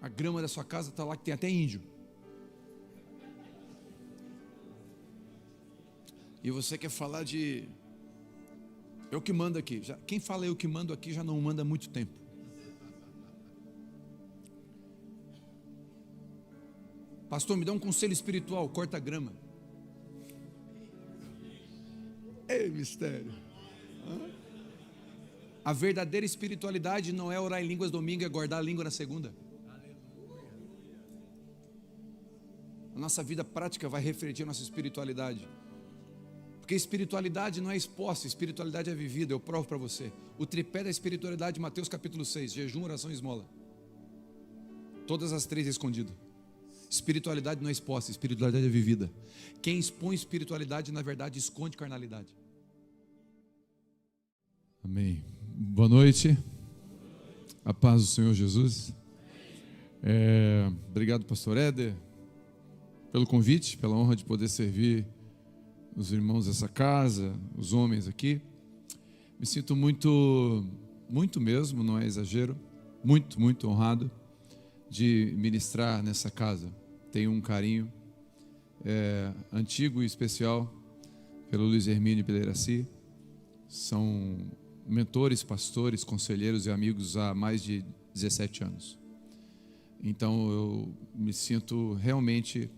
A grama da sua casa está lá que tem até índio. E você quer falar de eu que mando aqui. Quem fala eu que mando aqui já não manda há muito tempo. Pastor, me dá um conselho espiritual, corta a grama. Ei, mistério. A verdadeira espiritualidade não é orar em línguas domingo, é guardar a língua na segunda. A nossa vida prática vai refletir a nossa espiritualidade. Porque espiritualidade não é exposta, espiritualidade é vivida, eu provo para você. O tripé da espiritualidade, Mateus capítulo 6, jejum, oração e esmola. Todas as três escondidas. Espiritualidade não é exposta, espiritualidade é vivida. Quem expõe espiritualidade, na verdade, esconde carnalidade. Amém. Boa noite. A paz do Senhor Jesus. Obrigado, pastor Éder, pelo convite, pela honra de poder servir os irmãos dessa casa, os homens aqui. Me sinto muito mesmo, não é exagero, muito honrado de ministrar nessa casa. Tenho um carinho antigo e especial pelo Luiz Hermínio e pela Iraci. São mentores, pastores, conselheiros e amigos há mais de 17 anos. Então eu me sinto realmente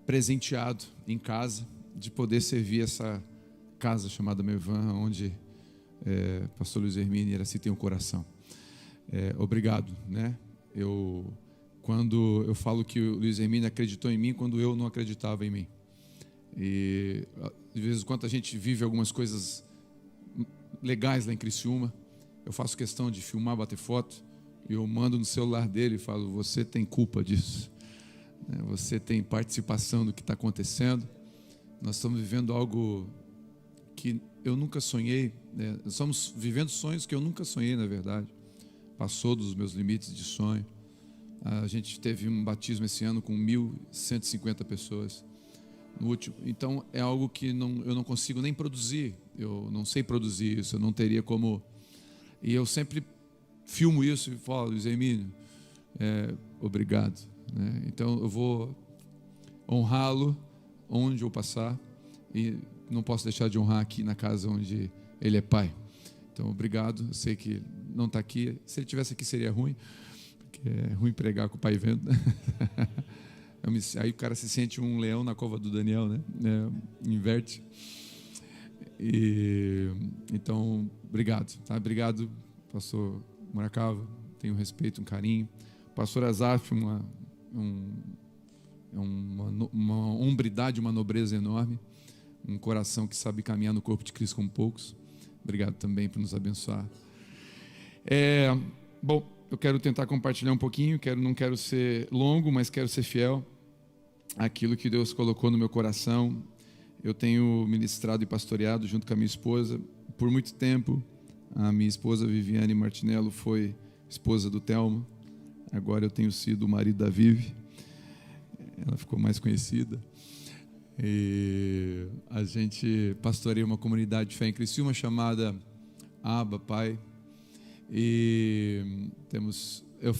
presenteado em casa de poder servir essa casa chamada Mevan, onde pastor Luiz Hermínio e Iraci tem um coração. Obrigado, né? Quando eu falo que o Luiz Hermínio acreditou em mim quando eu não acreditava em mim. E de vez em quando a gente vive algumas coisas legais lá em Criciúma. Eu faço questão de filmar, bater foto, e eu mando no celular dele e falo: você tem culpa disso, você tem participação do que está acontecendo. Nós estamos vivendo algo que eu nunca sonhei, né? Estamos vivendo sonhos que eu nunca sonhei, na verdade. Passou dos meus limites de sonho. A gente teve um batismo esse ano com 1.150 pessoas no último. Então é algo que eu não consigo nem produzir. Eu não sei produzir isso, eu não teria como. E eu sempre filmo isso e falo: Luiz Hermínio, obrigado, né? Então eu vou honrá-lo onde eu passar, e não posso deixar de honrar aqui na casa onde ele é pai. Então obrigado. Eu sei que não está aqui. Se ele estivesse aqui seria ruim, porque é ruim pregar com o pai vendo, né? Aí o cara se sente um leão na cova do Daniel, né? Inverte. Então obrigado, tá? Obrigado, pastor Moracava. Tenho respeito, um carinho. Pastor Azaf, uma hombridade, uma nobreza enorme, um coração que sabe caminhar no corpo de Cristo como poucos. Obrigado também por nos abençoar. Bom, eu quero tentar compartilhar um pouquinho. Não quero ser longo, mas quero ser fiel àquilo que Deus colocou no meu coração. Eu tenho ministrado e pastoreado junto com a minha esposa por muito tempo. A minha esposa Viviane Martinello foi esposa do Telmo. Agora eu tenho sido o marido da Vivi. Ela ficou mais conhecida. E a gente pastoreia uma comunidade de fé em Criciúma chamada Abba, Pai. E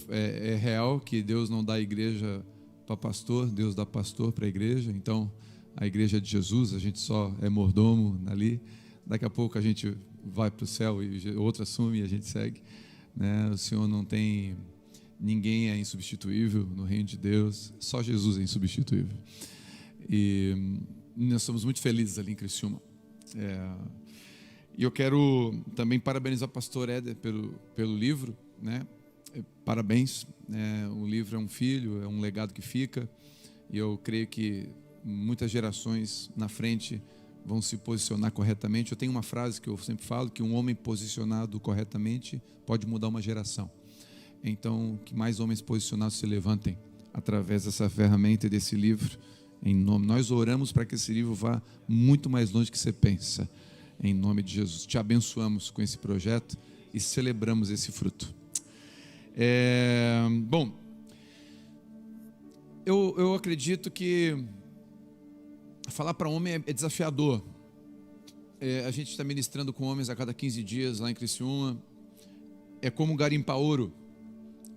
é real que Deus não dá igreja para pastor, Deus dá pastor para a igreja. Então a igreja é de Jesus, a gente só é mordomo ali. Daqui a pouco a gente vai para o céu e outro assume e a gente segue, né? O Senhor não tem... Ninguém é insubstituível no reino de Deus, só Jesus é insubstituível. E nós somos muito felizes ali em Criciúma. E eu quero também parabenizar o pastor Éder pelo livro, né? Parabéns, o livro é um filho, é um legado que fica, e eu creio que muitas gerações na frente vão se posicionar corretamente. Eu tenho uma frase que eu sempre falo, que um homem posicionado corretamente pode mudar uma geração. Então, que mais homens posicionados se levantem através dessa ferramenta e desse livro, em nome. Nós oramos para que esse livro vá muito mais longe do que você pensa, em nome de Jesus. Te abençoamos com esse projeto e celebramos esse fruto. Bom, eu acredito que falar para homem é desafiador. A gente está ministrando com homens a cada 15 dias lá em Criciúma. É como garimpar ouro.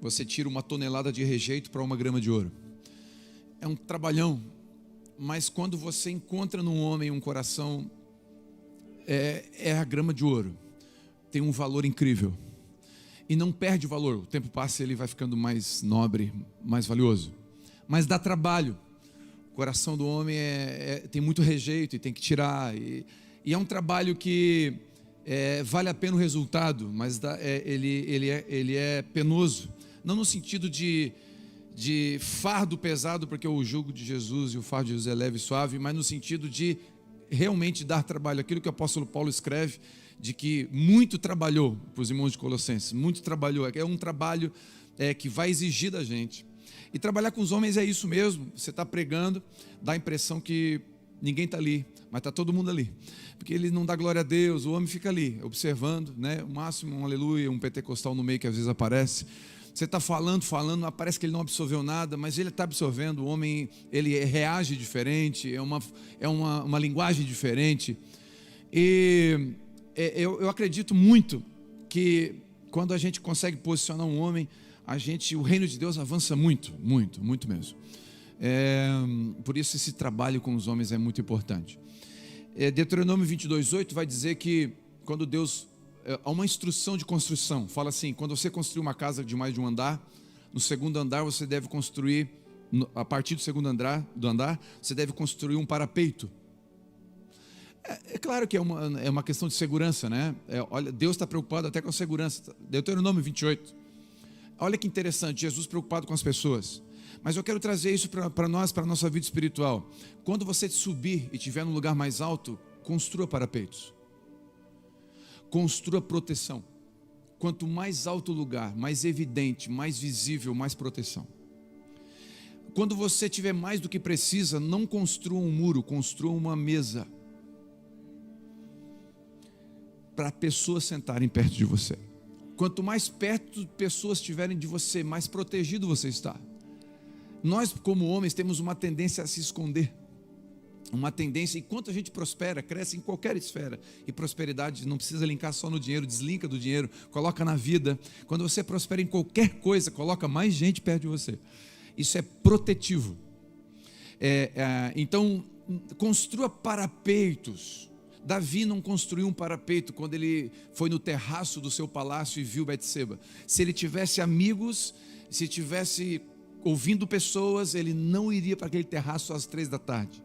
você tira 1 tonelada de rejeito para 1 grama de ouro. É um trabalhão, mas quando você encontra num homem um coração, é a grama de ouro, tem um valor incrível, e não perde o valor, o tempo passa e ele vai ficando mais nobre, mais valioso, mas dá trabalho. O coração do homem tem muito rejeito e tem que tirar, e é um trabalho que vale a pena o resultado, mas ele é penoso, não no sentido de fardo pesado, porque o jugo de Jesus e o fardo de Jesus é leve e suave, mas no sentido de realmente dar trabalho, aquilo que o apóstolo Paulo escreve, de que muito trabalhou para os irmãos de Colossenses, muito trabalhou, é um trabalho que vai exigir da gente. E trabalhar com os homens é isso mesmo, você está pregando, dá a impressão que ninguém está ali, mas está todo mundo ali, porque ele não dá glória a Deus, o homem fica ali, observando, né? O máximo um aleluia, um pentecostal no meio que às vezes aparece. Você está falando, parece que ele não absorveu nada, mas ele está absorvendo. O homem, ele reage diferente, é uma linguagem diferente. E eu acredito muito que quando a gente consegue posicionar um homem, o reino de Deus avança muito, muito, muito mesmo. Por isso esse trabalho com os homens é muito importante. Deuteronômio 22:8 vai dizer que quando Deus... há uma instrução de construção, fala assim: quando você construir uma casa de mais de um andar, no segundo andar você deve construir, a partir do segundo andar, você deve construir um parapeito. É claro que é uma questão de segurança, né? Olha, Deus está preocupado até com a segurança. Deuteronômio 28. Olha que interessante, Jesus preocupado com as pessoas. Mas eu quero trazer isso para nós, para a nossa vida espiritual. Quando você subir e estiver num lugar mais alto, construa parapeitos. Construa proteção. Quanto mais alto o lugar, mais evidente, mais visível, mais proteção. Quando você tiver mais do que precisa, não construa um muro, construa uma mesa para pessoas sentarem perto de você. Quanto mais perto pessoas estiverem de você, mais protegido você está. Nós, como homens, temos uma tendência a se esconder. Uma tendência, enquanto a gente prospera, cresce em qualquer esfera, e prosperidade não precisa linkar só no dinheiro, deslinka do dinheiro, coloca na vida. Quando você prospera em qualquer coisa, coloca mais gente perto de você. Isso é protetivo. Então, construa parapeitos. Davi não construiu um parapeito quando ele foi no terraço do seu palácio e viu Betseba. Se ele tivesse amigos, se tivesse ouvindo pessoas, ele não iria para aquele terraço às 3 da tarde.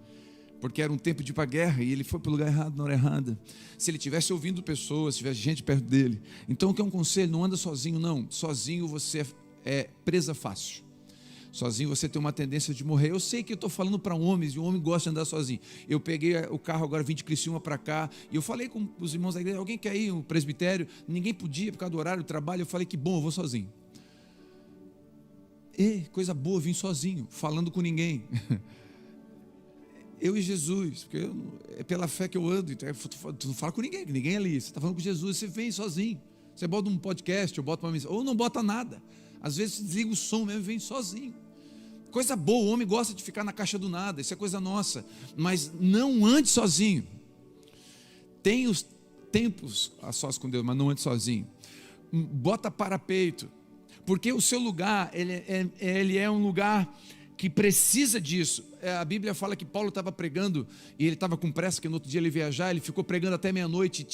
Porque era um tempo de ir para a guerra e ele foi para o lugar errado, na hora errada. Se ele estivesse ouvindo pessoas, se tivesse gente perto dele. Então, o que é um conselho? Não anda sozinho, não. Sozinho você é presa fácil. Sozinho você tem uma tendência de morrer. Eu sei que eu estou falando para homens, e o homem gosta de andar sozinho. Eu peguei o carro agora, vim de Criciúma para cá, e eu falei com os irmãos da igreja: alguém quer ir no presbitério? Ninguém podia por causa do horário do trabalho. Eu falei: que bom, eu vou sozinho. E coisa boa, vim sozinho, falando com ninguém. Eu e Jesus, porque é pela fé que eu ando. Então, tu não fala com ninguém, ninguém é ali. Você está falando com Jesus, você vem sozinho. Você bota um podcast, ou bota uma missão, ou não bota nada. Às vezes você desliga o som mesmo e vem sozinho. Coisa boa, o homem gosta de ficar na caixa do nada, isso é coisa nossa. Mas não ande sozinho. Tem os tempos a sós com Deus, mas não ande sozinho. Bota parapeito, porque o seu lugar, ele é um lugar que precisa disso. A Bíblia fala que Paulo estava pregando e ele estava com pressa, que no outro dia ele ia viajar. Ele ficou pregando até meia-noite.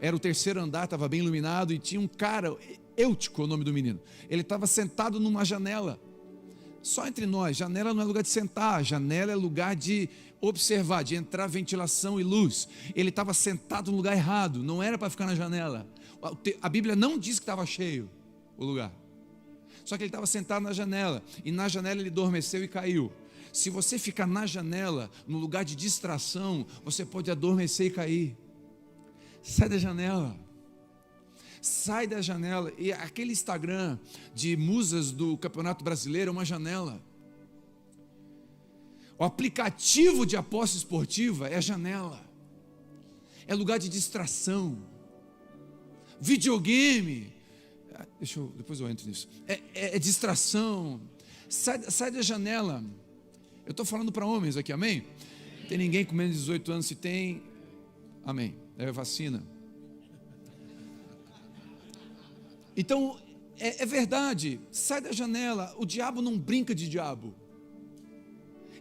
Era o terceiro andar, estava bem iluminado, e tinha um cara, Eutico é o nome do menino. Ele estava sentado numa janela. Só entre nós, janela não é lugar de sentar, janela é lugar de observar, de entrar ventilação e luz. Ele estava sentado no lugar errado, não era para ficar na janela. A Bíblia não diz que estava cheio o lugar. Só que ele estava sentado na janela, e na janela ele adormeceu e caiu. Se você ficar na janela, no lugar de distração, você pode adormecer e cair. Sai da janela. Sai da janela. E aquele Instagram de musas do Campeonato Brasileiro é uma janela. O aplicativo de aposta esportiva é janela. É lugar de distração. Videogame. Depois eu entro nisso. É distração. Sai da janela. Eu estou falando para homens aqui, amém? Tem ninguém com menos de 18 anos? Se tem, amém. É vacina. Então, É verdade, sai da janela. O diabo não brinca de diabo.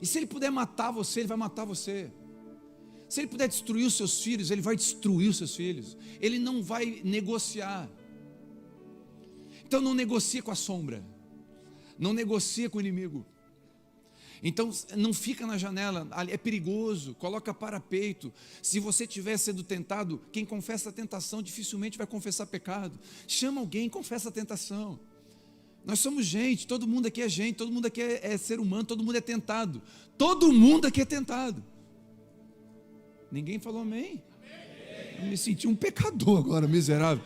E se ele puder matar você, ele vai matar você. Se ele puder destruir os seus filhos, ele vai destruir os seus filhos. Ele não vai negociar. Então não negocia com a sombra. Não negocia com o inimigo. Então não fica na janela, é perigoso, coloca parapeito. Se você estiver sendo tentado, quem confessa a tentação dificilmente vai confessar pecado. Chama alguém, confessa a tentação. Nós somos gente, todo mundo aqui é gente, todo mundo aqui é ser humano, todo mundo é tentado. Todo mundo aqui é tentado. Ninguém falou amém? Eu me senti um pecador agora, miserável.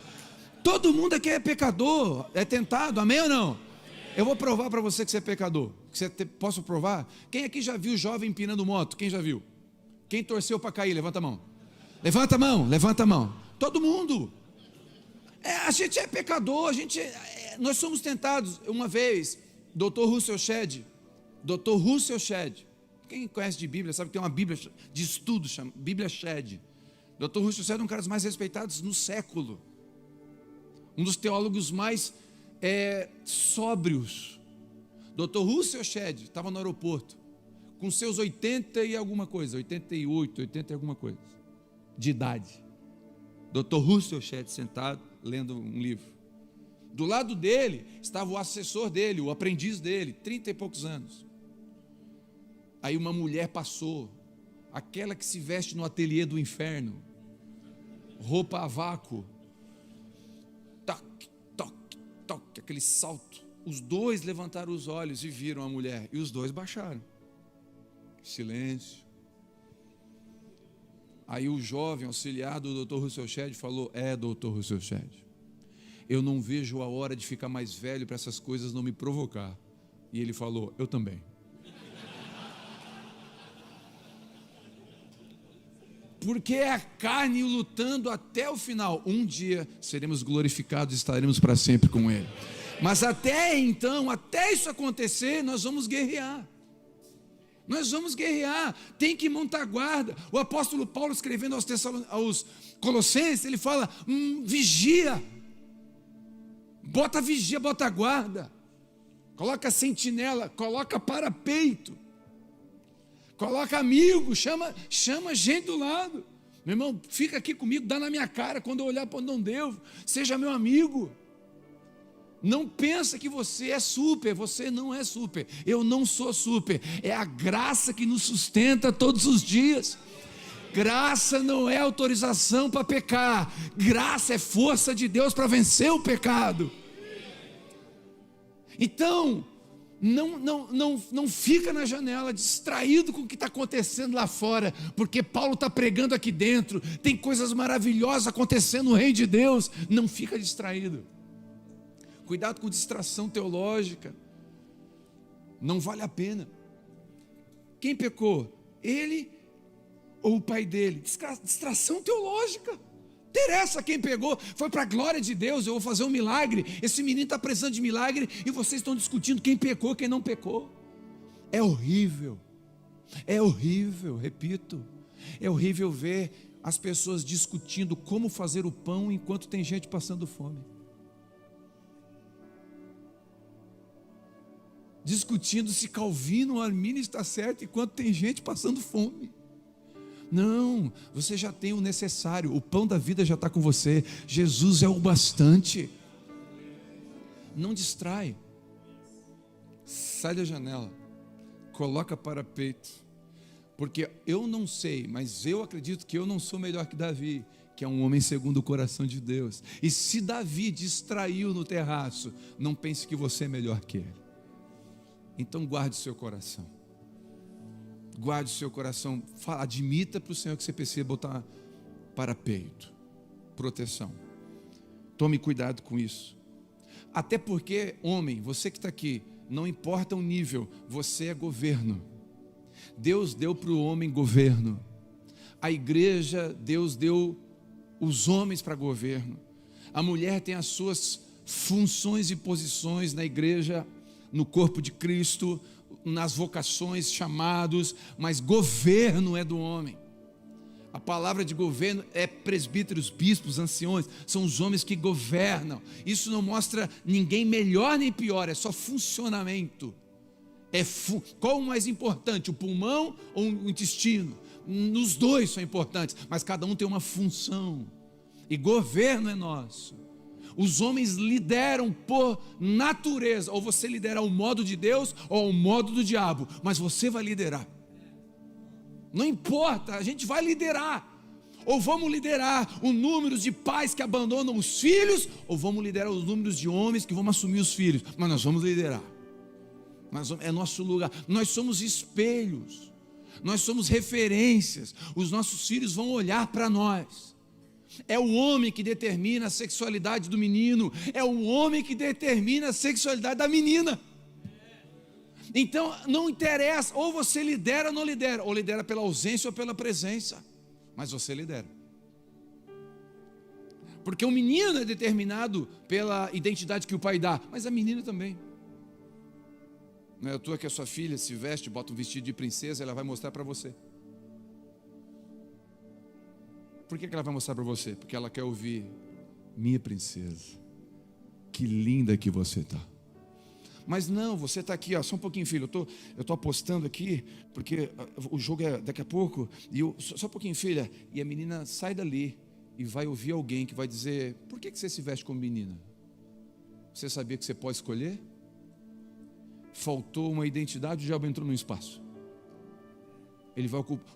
Todo mundo aqui é pecador, é tentado, amém ou não? Eu vou provar para você que você é pecador. Posso provar? Quem aqui já viu jovem empinando moto? Quem já viu? Quem torceu para cair? Levanta a mão. Levanta a mão, levanta a mão. Todo mundo. A gente é pecador, nós somos tentados. Uma vez, Dr. Russell Shedd, quem conhece de Bíblia sabe que tem uma Bíblia de estudo, chama Bíblia Shedd. Dr. Russell Shedd é um dos caras mais respeitados no século. Um dos teólogos mais sóbrios. Dr. Russell Shedd estava no aeroporto com seus 80 e alguma coisa, 88, 80 e alguma coisa de idade. Dr. Russell Shedd sentado lendo um livro. Do lado dele estava o assessor dele, o aprendiz dele, 30 e poucos anos. Aí uma mulher passou, aquela que se veste no ateliê do inferno, roupa a vácuo, toque, aquele salto. Os dois levantaram os olhos e viram a mulher, e os dois baixaram. Silêncio. Aí o jovem auxiliar do Dr. Russell Shedd falou: Dr. Russell Shedd, eu não vejo a hora de ficar mais velho para essas coisas não me provocar. E ele falou: eu também. Porque é a carne lutando até o final. Um dia seremos glorificados e estaremos para sempre com Ele. Mas até então, até isso acontecer, nós vamos guerrear. Tem que montar guarda. O apóstolo Paulo, escrevendo aos Colossenses, ele fala: vigia. Bota vigia, bota guarda. Coloca sentinela, coloca parapeito. Coloca amigo, chama gente do lado. Meu irmão, fica aqui comigo, dá na minha cara quando eu olhar para onde não devo. Seja meu amigo. Não pensa que você é super, você não é super. Eu não sou super. É a graça que nos sustenta todos os dias. Graça não é autorização para pecar. Graça é força de Deus para vencer o pecado. Então, não fica na janela distraído com o que está acontecendo lá fora, porque Paulo está pregando aqui dentro, tem coisas maravilhosas acontecendo no reino de Deus. Não fica distraído. Cuidado com distração teológica, não vale a pena. Quem pecou? Ele ou o pai dele? Distração teológica. Interessa quem pegou, foi para a glória de Deus. Eu vou fazer um milagre, esse menino está precisando de milagre, e vocês estão discutindo quem pecou, quem não pecou. É horrível, repito, é horrível ver as pessoas discutindo como fazer o pão enquanto tem gente passando fome, discutindo se Calvino ou Armínio está certo enquanto tem gente passando fome. Não, você já tem o necessário, o pão da vida já está com você. Jesus é o bastante. Não distrai. Sai da janela, coloca parapeito, porque eu não sei, mas eu acredito que eu não sou melhor que Davi, que é um homem segundo o coração de Deus. E se Davi distraiu no terraço, não pense que você é melhor que ele. Então guarde o seu coração. Guarde o seu coração, admita para o Senhor que você precisa botar parapeito, proteção. Tome cuidado com isso. Até porque, homem, você que está aqui, não importa o nível, você é governo. Deus deu para o homem governo. A igreja, Deus deu os homens para governo. A mulher tem as suas funções e posições na igreja, no corpo de Cristo, nas vocações, chamados, mas governo é do homem. A palavra de governo é presbíteros, bispos, anciões, são os homens que governam. Isso não mostra ninguém melhor nem pior, é só funcionamento. Qual o mais importante, o pulmão ou o intestino? Os dois são importantes, mas cada um tem uma função. E governo é nosso. Os homens lideram por natureza. Ou você lidera ao modo de Deus ou ao modo do diabo, mas você vai liderar. Não importa, a gente vai liderar. Ou vamos liderar o número de pais que abandonam os filhos, ou vamos liderar os números de homens que vão assumir os filhos. Mas nós vamos liderar. É nosso lugar. Nós somos espelhos. Nós somos referências. Os nossos filhos vão olhar para nós. É o homem que determina a sexualidade do menino. É o homem que determina a sexualidade da menina. Então não interessa, ou você lidera ou não lidera, ou lidera pela ausência ou pela presença, mas você lidera. Porque o menino é determinado pela identidade que o pai dá, mas a menina também. Não é à toa que a sua filha se veste, bota um vestido de princesa, ela vai mostrar para você. Por que ela vai mostrar para você? Porque ela quer ouvir: minha princesa, que linda que você está. Mas não, você está aqui, ó, só um pouquinho, filho, eu tô apostando aqui, porque o jogo é daqui a pouco, só um pouquinho, filha, e a menina sai dali e vai ouvir alguém que vai dizer: por que você se veste como menina? Você sabia que você pode escolher? Faltou uma identidade, o diabo entrou no espaço.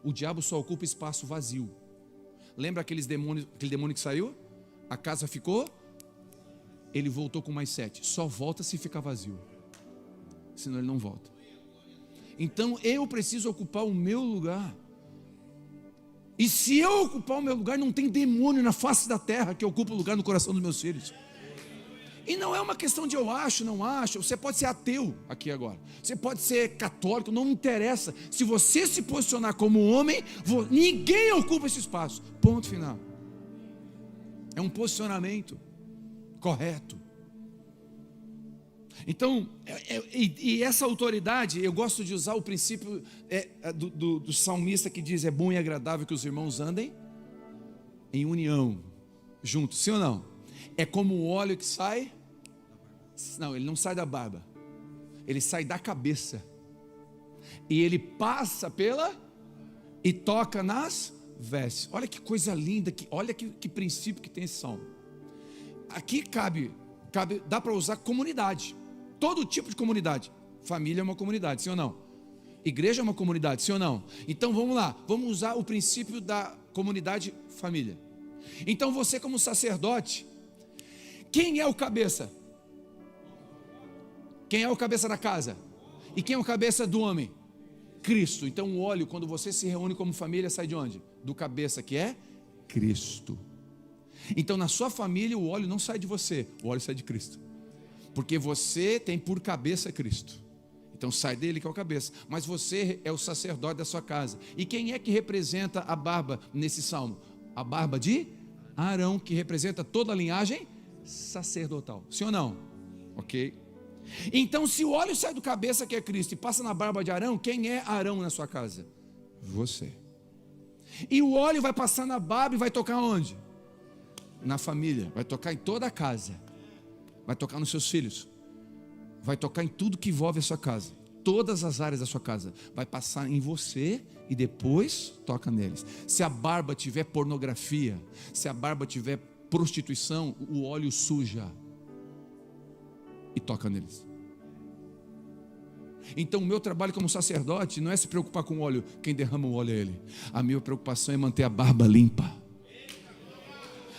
O diabo só ocupa espaço vazio. Lembra aquele demônio que saiu? A casa ficou, ele voltou com mais 7, só volta se ficar vazio. Senão ele não volta. Então eu preciso ocupar o meu lugar. E se eu ocupar o meu lugar, não tem demônio na face da terra que ocupa o lugar no coração dos meus filhos. E não é uma questão de eu acho, não acho. Você pode ser ateu aqui agora, você pode ser católico, não me interessa. Se você se posicionar como homem, ninguém ocupa esse espaço. Ponto final. É um posicionamento correto. Então, e essa autoridade, eu gosto de usar o princípio do salmista que diz: é bom e agradável que os irmãos andem em união, juntos, sim ou não? É como o óleo que sai, não, ele não sai da barba, ele sai da cabeça, e ele passa e toca nas vestes. Olha que coisa linda, olha que princípio que tem esse salmo. Aqui cabe, dá para usar comunidade, todo tipo de comunidade. Família é uma comunidade, sim ou não? Igreja é uma comunidade, sim ou não? Então vamos lá, vamos usar o princípio da comunidade família. Então você, como sacerdote, quem é o cabeça? Quem é o cabeça da casa? E quem é o cabeça do homem? Cristo. Então o óleo, quando você se reúne como família, sai de onde? Do cabeça, que é Cristo. Então na sua família o óleo não sai de você, o óleo sai de Cristo, porque você tem por cabeça Cristo. Então sai dele que é o cabeça, mas você é o sacerdote da sua casa. E quem é que representa a barba nesse salmo? A barba de Arão, que representa toda a linhagem sacerdotal, sim ou não? Ok? Então se o óleo sai do cabeça, que é Cristo, e passa na barba de Arão, quem é Arão na sua casa? Você. E o óleo vai passar na barba e vai tocar onde? Na família, vai tocar em toda a casa, vai tocar nos seus filhos, vai tocar em tudo que envolve a sua casa, todas as áreas da sua casa, vai passar em você e depois toca neles. Se a barba tiver pornografia, se a barba tiver prostituição, o óleo suja e toca neles. Então o meu trabalho como sacerdote não é se preocupar com o óleo, quem derrama o óleo é ele. A minha preocupação é manter a barba limpa.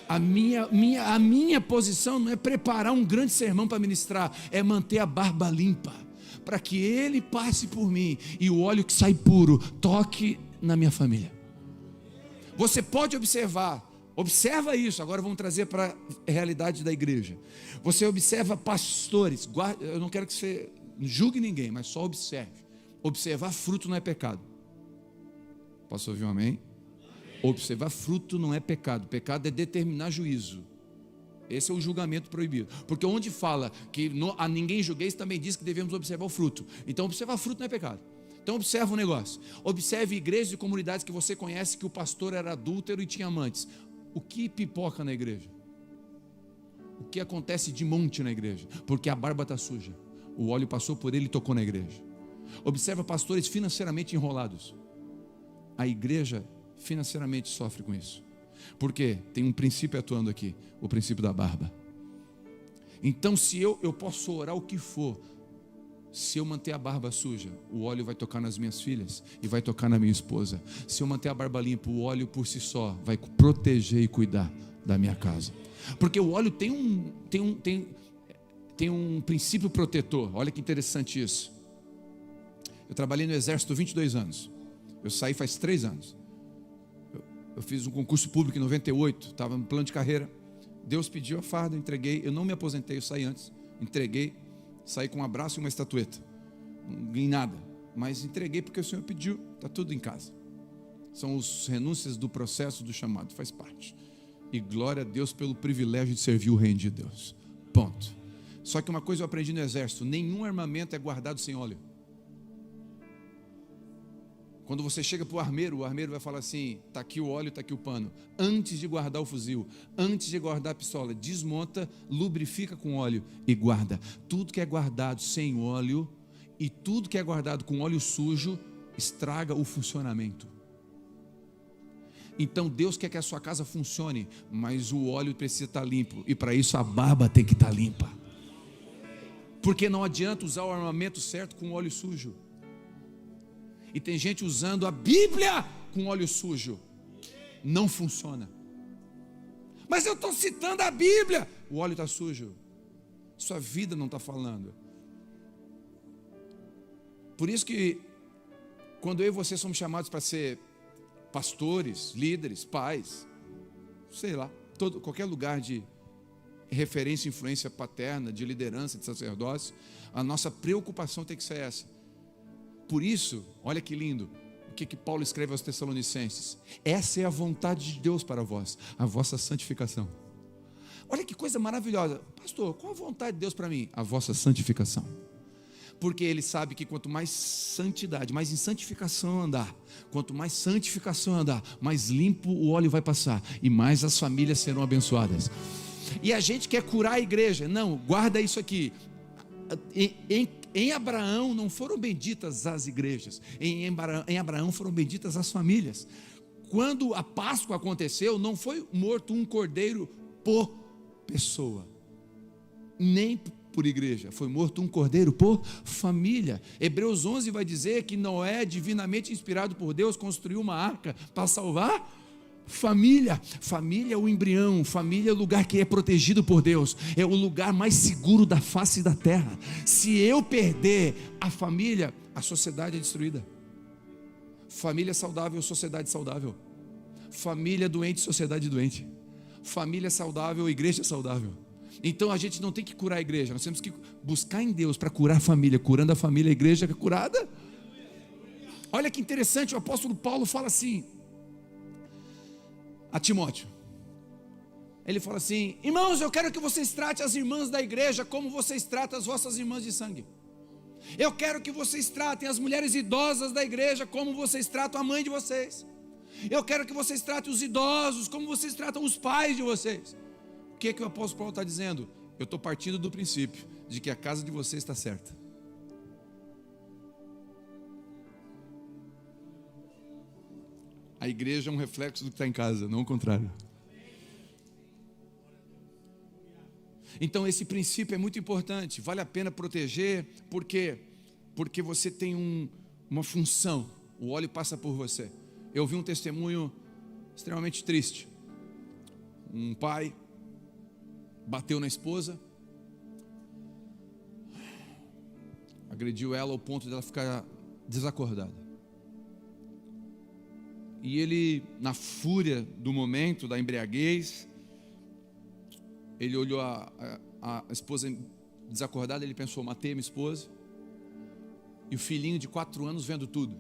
A minha posição não é preparar um grande sermão para ministrar, é manter a barba limpa, para que ele passe por mim e o óleo que sai puro toque na minha família. Você pode observa isso. Agora vamos trazer para a realidade da igreja. Você observa pastores, eu não quero que você julgue ninguém, mas só observe. Observar fruto não é pecado. Posso ouvir um amém? Observar fruto não é pecado. Pecado é determinar juízo. Esse é o julgamento proibido. Porque onde fala que a ninguém julgueis, também diz que devemos observar o fruto. Então observar fruto não é pecado. Então observa um negócio. Observe igrejas e comunidades que você conhece que o pastor era adúltero e tinha amantes. O que pipoca na igreja? O que acontece de monte na igreja? Porque a barba está suja. O óleo passou por ele e tocou na igreja. Observa pastores financeiramente enrolados. A igreja financeiramente sofre com isso. Por quê? Tem um princípio atuando aqui. O princípio da barba. Então se eu posso orar o que for, se eu manter a barba suja, o óleo vai tocar nas minhas filhas e vai tocar na minha esposa. Se eu manter a barba limpa, o óleo por si só vai proteger e cuidar da minha casa. Porque o óleo tem um princípio protetor. Olha que interessante isso. Eu trabalhei no exército 22 anos. Eu saí faz 3 anos. Eu fiz um concurso público em 98, estava no plano de carreira. Deus pediu a farda, eu entreguei. Eu não me aposentei, eu saí antes. Entreguei, saí com um abraço e uma estatueta. Não ganhei nada, mas entreguei porque o Senhor pediu. Está tudo em casa. São os renúncias do processo do chamado, faz parte. E glória a Deus pelo privilégio de servir o reino de Deus. Ponto. Só que uma coisa eu aprendi no exército: nenhum armamento é guardado sem óleo. Quando você chega para o armeiro vai falar assim: está aqui o óleo, está aqui o pano. Antes de guardar o fuzil, antes de guardar a pistola, desmonta, lubrifica com óleo e guarda. Tudo que é guardado sem óleo e tudo que é guardado com óleo sujo estraga o funcionamento. Então Deus quer que a sua casa funcione, mas o óleo precisa estar limpo, e para isso a barba tem que estar limpa. Porque não adianta usar o armamento certo com óleo sujo. E tem gente usando a Bíblia com óleo sujo. Não funciona. Mas eu estou citando a Bíblia. O óleo está sujo. Sua vida não está falando. Por isso que quando eu e você somos chamados para ser pastores, líderes, pais, sei lá, qualquer lugar de referência, influência paterna, de liderança, de sacerdócio, a nossa preocupação tem que ser essa. Por isso, olha que lindo, o que Paulo escreve aos Tessalonicenses: essa é a vontade de Deus para vós, a vossa santificação. Olha que coisa maravilhosa. Pastor, qual a vontade de Deus para mim? A vossa santificação. Porque Ele sabe que quanto mais santidade, mais em santificação andar, quanto mais santificação andar, mais limpo o óleo vai passar e mais as famílias serão abençoadas. E a gente quer curar a igreja. Não, guarda isso aqui. Em Abraão não foram benditas as igrejas, em Abraão foram benditas as famílias. Quando a Páscoa aconteceu, não foi morto um cordeiro por pessoa, nem por igreja, foi morto um cordeiro por família. Hebreus 11 vai dizer que Noé, divinamente inspirado por Deus, construiu uma arca para salvar família. Família é o embrião, família é o lugar que é protegido por Deus, é o lugar mais seguro da face da terra. Se eu perder a família, a sociedade é destruída. Família saudável, sociedade saudável. Família doente, sociedade doente. Família saudável, igreja saudável. Então a gente não tem que curar a igreja, nós temos que buscar em Deus para curar a família. Curando a família, a igreja é curada. Olha que interessante, o apóstolo Paulo fala assim a Timóteo. Ele fala assim: irmãos, eu quero que vocês tratem as irmãs da igreja como vocês tratam as vossas irmãs de sangue. Eu quero que vocês tratem as mulheres idosas da igreja como vocês tratam a mãe de vocês. Eu quero que vocês tratem os idosos como vocês tratam os pais de vocês. O que o apóstolo Paulo está dizendo? Eu estou partindo do princípio de que a casa de vocês está certa. A igreja é um reflexo do que está em casa, não o contrário. Então esse princípio é muito importante. Vale a pena proteger. Por quê? Porque você tem uma função. O óleo passa por você. Eu vi um testemunho extremamente triste. Um pai bateu na esposa, agrediu ela ao ponto de ela ficar desacordada. E ele, na fúria do momento, da embriaguez, ele olhou a esposa desacordada, ele pensou: matei a minha esposa. E o filhinho de 4 anos vendo tudo.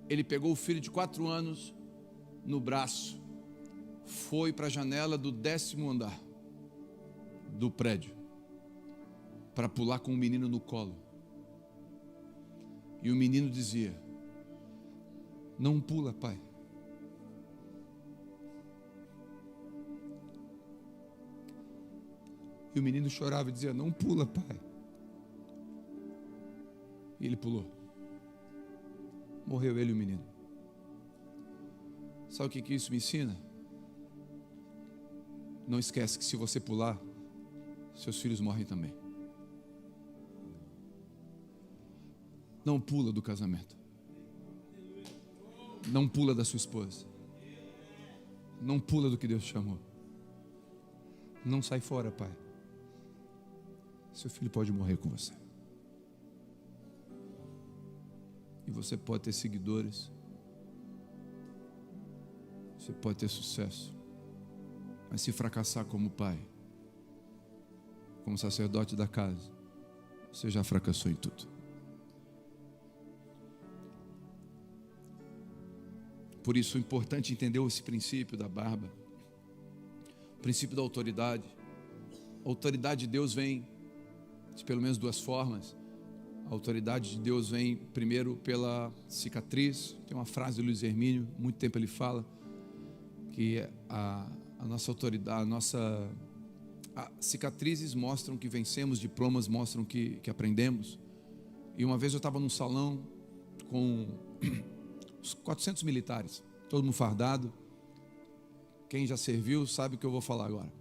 Ele pegou o filho de 4 anos no braço, foi para a janela do 10º andar do prédio, para pular com o menino no colo. E o menino dizia: não pula, pai. E o menino chorava e dizia: não pula, pai. E ele pulou. Morreu ele e o menino. Sabe o que isso me ensina? Não esquece que se você pular, seus filhos morrem também. Não pula do casamento. Não pula da sua esposa. Não pula do que Deus te chamou. Não sai fora, pai. Seu filho pode morrer com você. E você pode ter seguidores. Você pode ter sucesso. Mas se fracassar como pai, como sacerdote da casa, você já fracassou em tudo. Por isso é importante entender esse princípio da barba, o princípio da autoridade. A autoridade de Deus vem de pelo menos duas formas. A autoridade de Deus vem primeiro pela cicatriz. Tem uma frase de Luiz Hermínio, muito tempo ele fala, que a nossa autoridade, cicatrizes mostram que vencemos, diplomas mostram que aprendemos. E uma vez eu estava num salão com os 400 militares, todo mundo fardado. Quem já serviu sabe o que eu vou falar agora.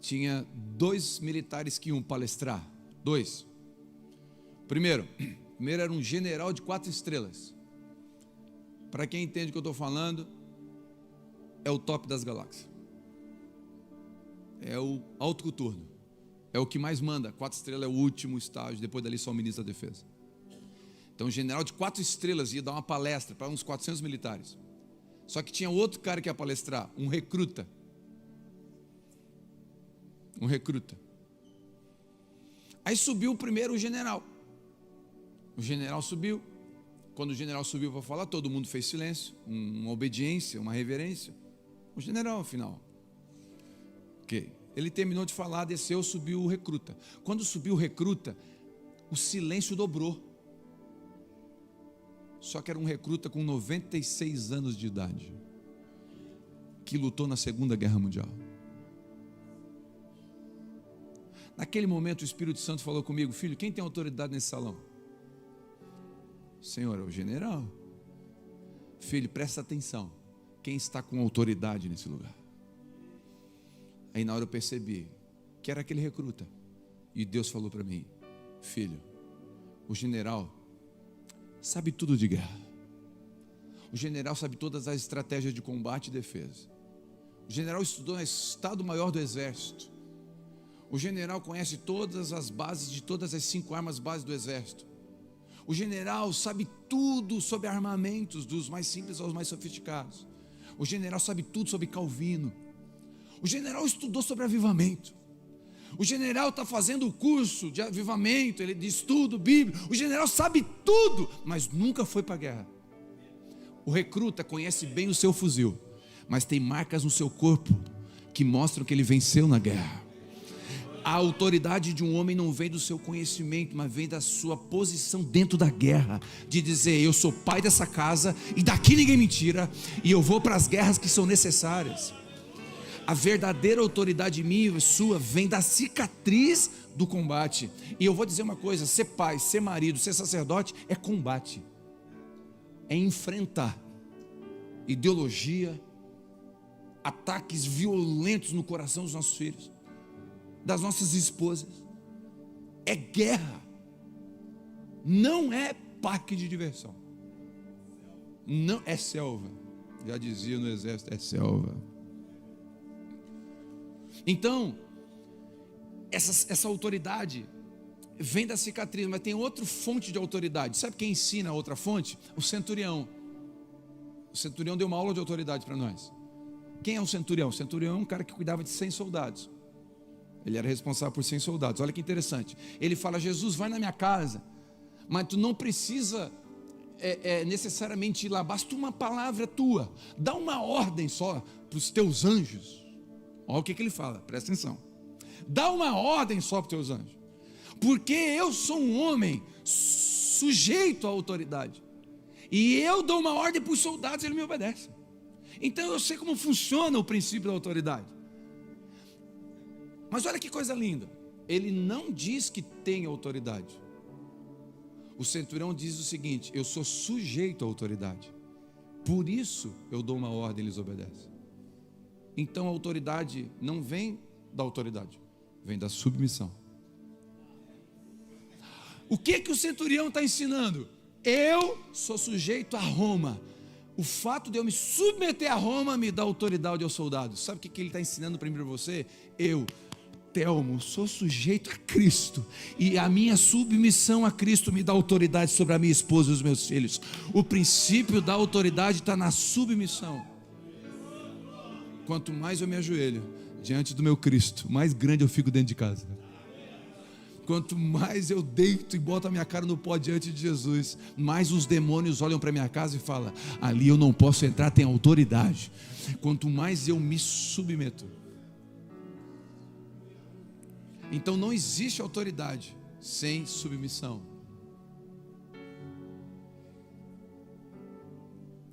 Tinha 2 militares que iam palestrar. 2. Primeiro era um general de 4 estrelas. Para quem entende o que eu estou falando, é o top das galáxias. É o alto coturno. É o que mais manda. 4 estrelas é o último estágio. Depois dali só o ministro da defesa. Então o general de 4 estrelas ia dar uma palestra para uns 400 militares. Só que tinha outro cara que ia palestrar, um recruta. Aí subiu o primeiro general. O general subiu. Quando o general subiu para falar, todo mundo fez silêncio, uma obediência, uma reverência. O general, afinal. Ok. Ele terminou de falar, desceu, subiu o recruta. Quando subiu o recruta, o silêncio dobrou. Só que era um recruta com 96 anos de idade, que lutou na Segunda Guerra Mundial. Naquele momento o Espírito Santo falou comigo: filho, quem tem autoridade nesse salão? Senhor, é o general. Filho, presta atenção, quem está com autoridade nesse lugar? Aí na hora eu percebi que era aquele recruta. E Deus falou para mim: filho, o general sabe tudo de guerra. O general sabe todas as estratégias de combate e defesa. O general estudou no Estado-Maior do Exército. O general conhece todas as bases de todas as 5 armas básicas do Exército. O general sabe tudo sobre armamentos, dos mais simples aos mais sofisticados. O general sabe tudo sobre Calvino. O general estudou sobre avivamento. O general está fazendo o curso de avivamento, de estudo bíblico. O general sabe tudo, mas nunca foi para a guerra. O recruta conhece bem o seu fuzil, mas tem marcas no seu corpo que mostram que ele venceu na guerra. A autoridade de um homem não vem do seu conhecimento, mas vem da sua posição dentro da guerra, de dizer: eu sou pai dessa casa e daqui ninguém me tira, e eu vou para as guerras que são necessárias. A verdadeira autoridade minha e sua vem da cicatriz do combate. E eu vou dizer uma coisa: ser pai, ser marido, ser sacerdote é combate, é enfrentar ideologia, ataques violentos no coração dos nossos filhos, das nossas esposas. É guerra, não é parque de diversão, não é selva. Já dizia no exército: é selva. Então essa autoridade vem da cicatriz, mas tem outra fonte de autoridade. Sabe quem ensina a outra fonte? O centurião. O centurião deu uma aula de autoridade para nós. Quem é um centurião? O centurião é um cara que cuidava de 100 soldados. Ele era responsável por 100 soldados. Olha que interessante. Ele fala: Jesus, vai na minha casa, mas tu não precisa necessariamente ir lá, basta uma palavra tua, dá uma ordem só para os teus anjos. Olha o que ele fala, presta atenção. Dá uma ordem só para os teus anjos, porque eu sou um homem sujeito à autoridade. E eu dou uma ordem para os soldados, ele me obedece. Então eu sei como funciona o princípio da autoridade. Mas olha que coisa linda. Ele não diz que tem autoridade. O centurião diz o seguinte: eu sou sujeito à autoridade. Por isso eu dou uma ordem e eles obedecem. Então a autoridade não vem da autoridade, vem da submissão. O que o centurião está ensinando? Eu sou sujeito a Roma. O fato de eu me submeter a Roma me dá autoridade aos soldados. Sabe o que ele está ensinando para mim e para você? Eu, Telmo, sou sujeito a Cristo, e a minha submissão a Cristo me dá autoridade sobre a minha esposa e os meus filhos. O princípio da autoridade está na submissão. Quanto mais eu me ajoelho diante do meu Cristo, mais grande eu fico dentro de casa. Quanto mais eu deito e boto a minha cara no pó diante de Jesus, mais os demônios olham para minha casa e falam: ali eu não posso entrar, tem autoridade. Quanto mais eu me submeto. Então não existe autoridade sem submissão.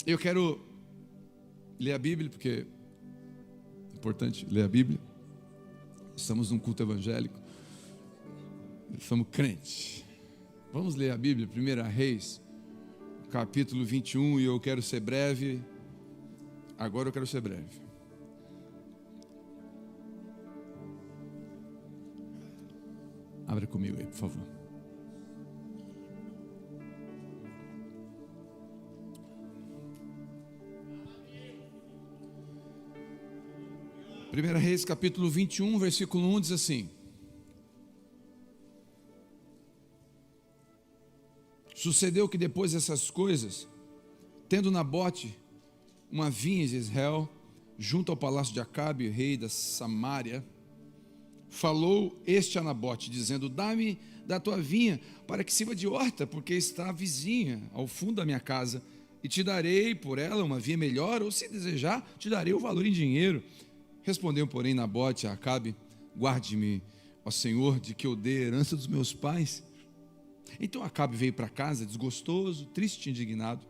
Eu quero ler a Bíblia, porque é importante ler a Bíblia. Estamos num culto evangélico. Somos crentes. Vamos ler a Bíblia, 1 Reis, capítulo 21, e eu quero ser breve. Agora eu quero ser breve. Abra comigo aí, por favor. Primeira Reis, capítulo 21, versículo 1 diz assim: sucedeu que depois dessas coisas, tendo Nabote uma vinha em Jezreel, junto ao palácio de Acabe, rei da Samaria, falou este a Nabote, dizendo: dá-me da tua vinha, para que sirva de horta, porque está vizinha ao fundo da minha casa, e te darei por ela uma vinha melhor, ou se desejar, te darei o valor em dinheiro. Respondeu, porém, Nabote a Acabe: guarde-me, ó Senhor, de que eu dê a herança dos meus pais. Então Acabe veio para casa desgostoso, triste e indignado,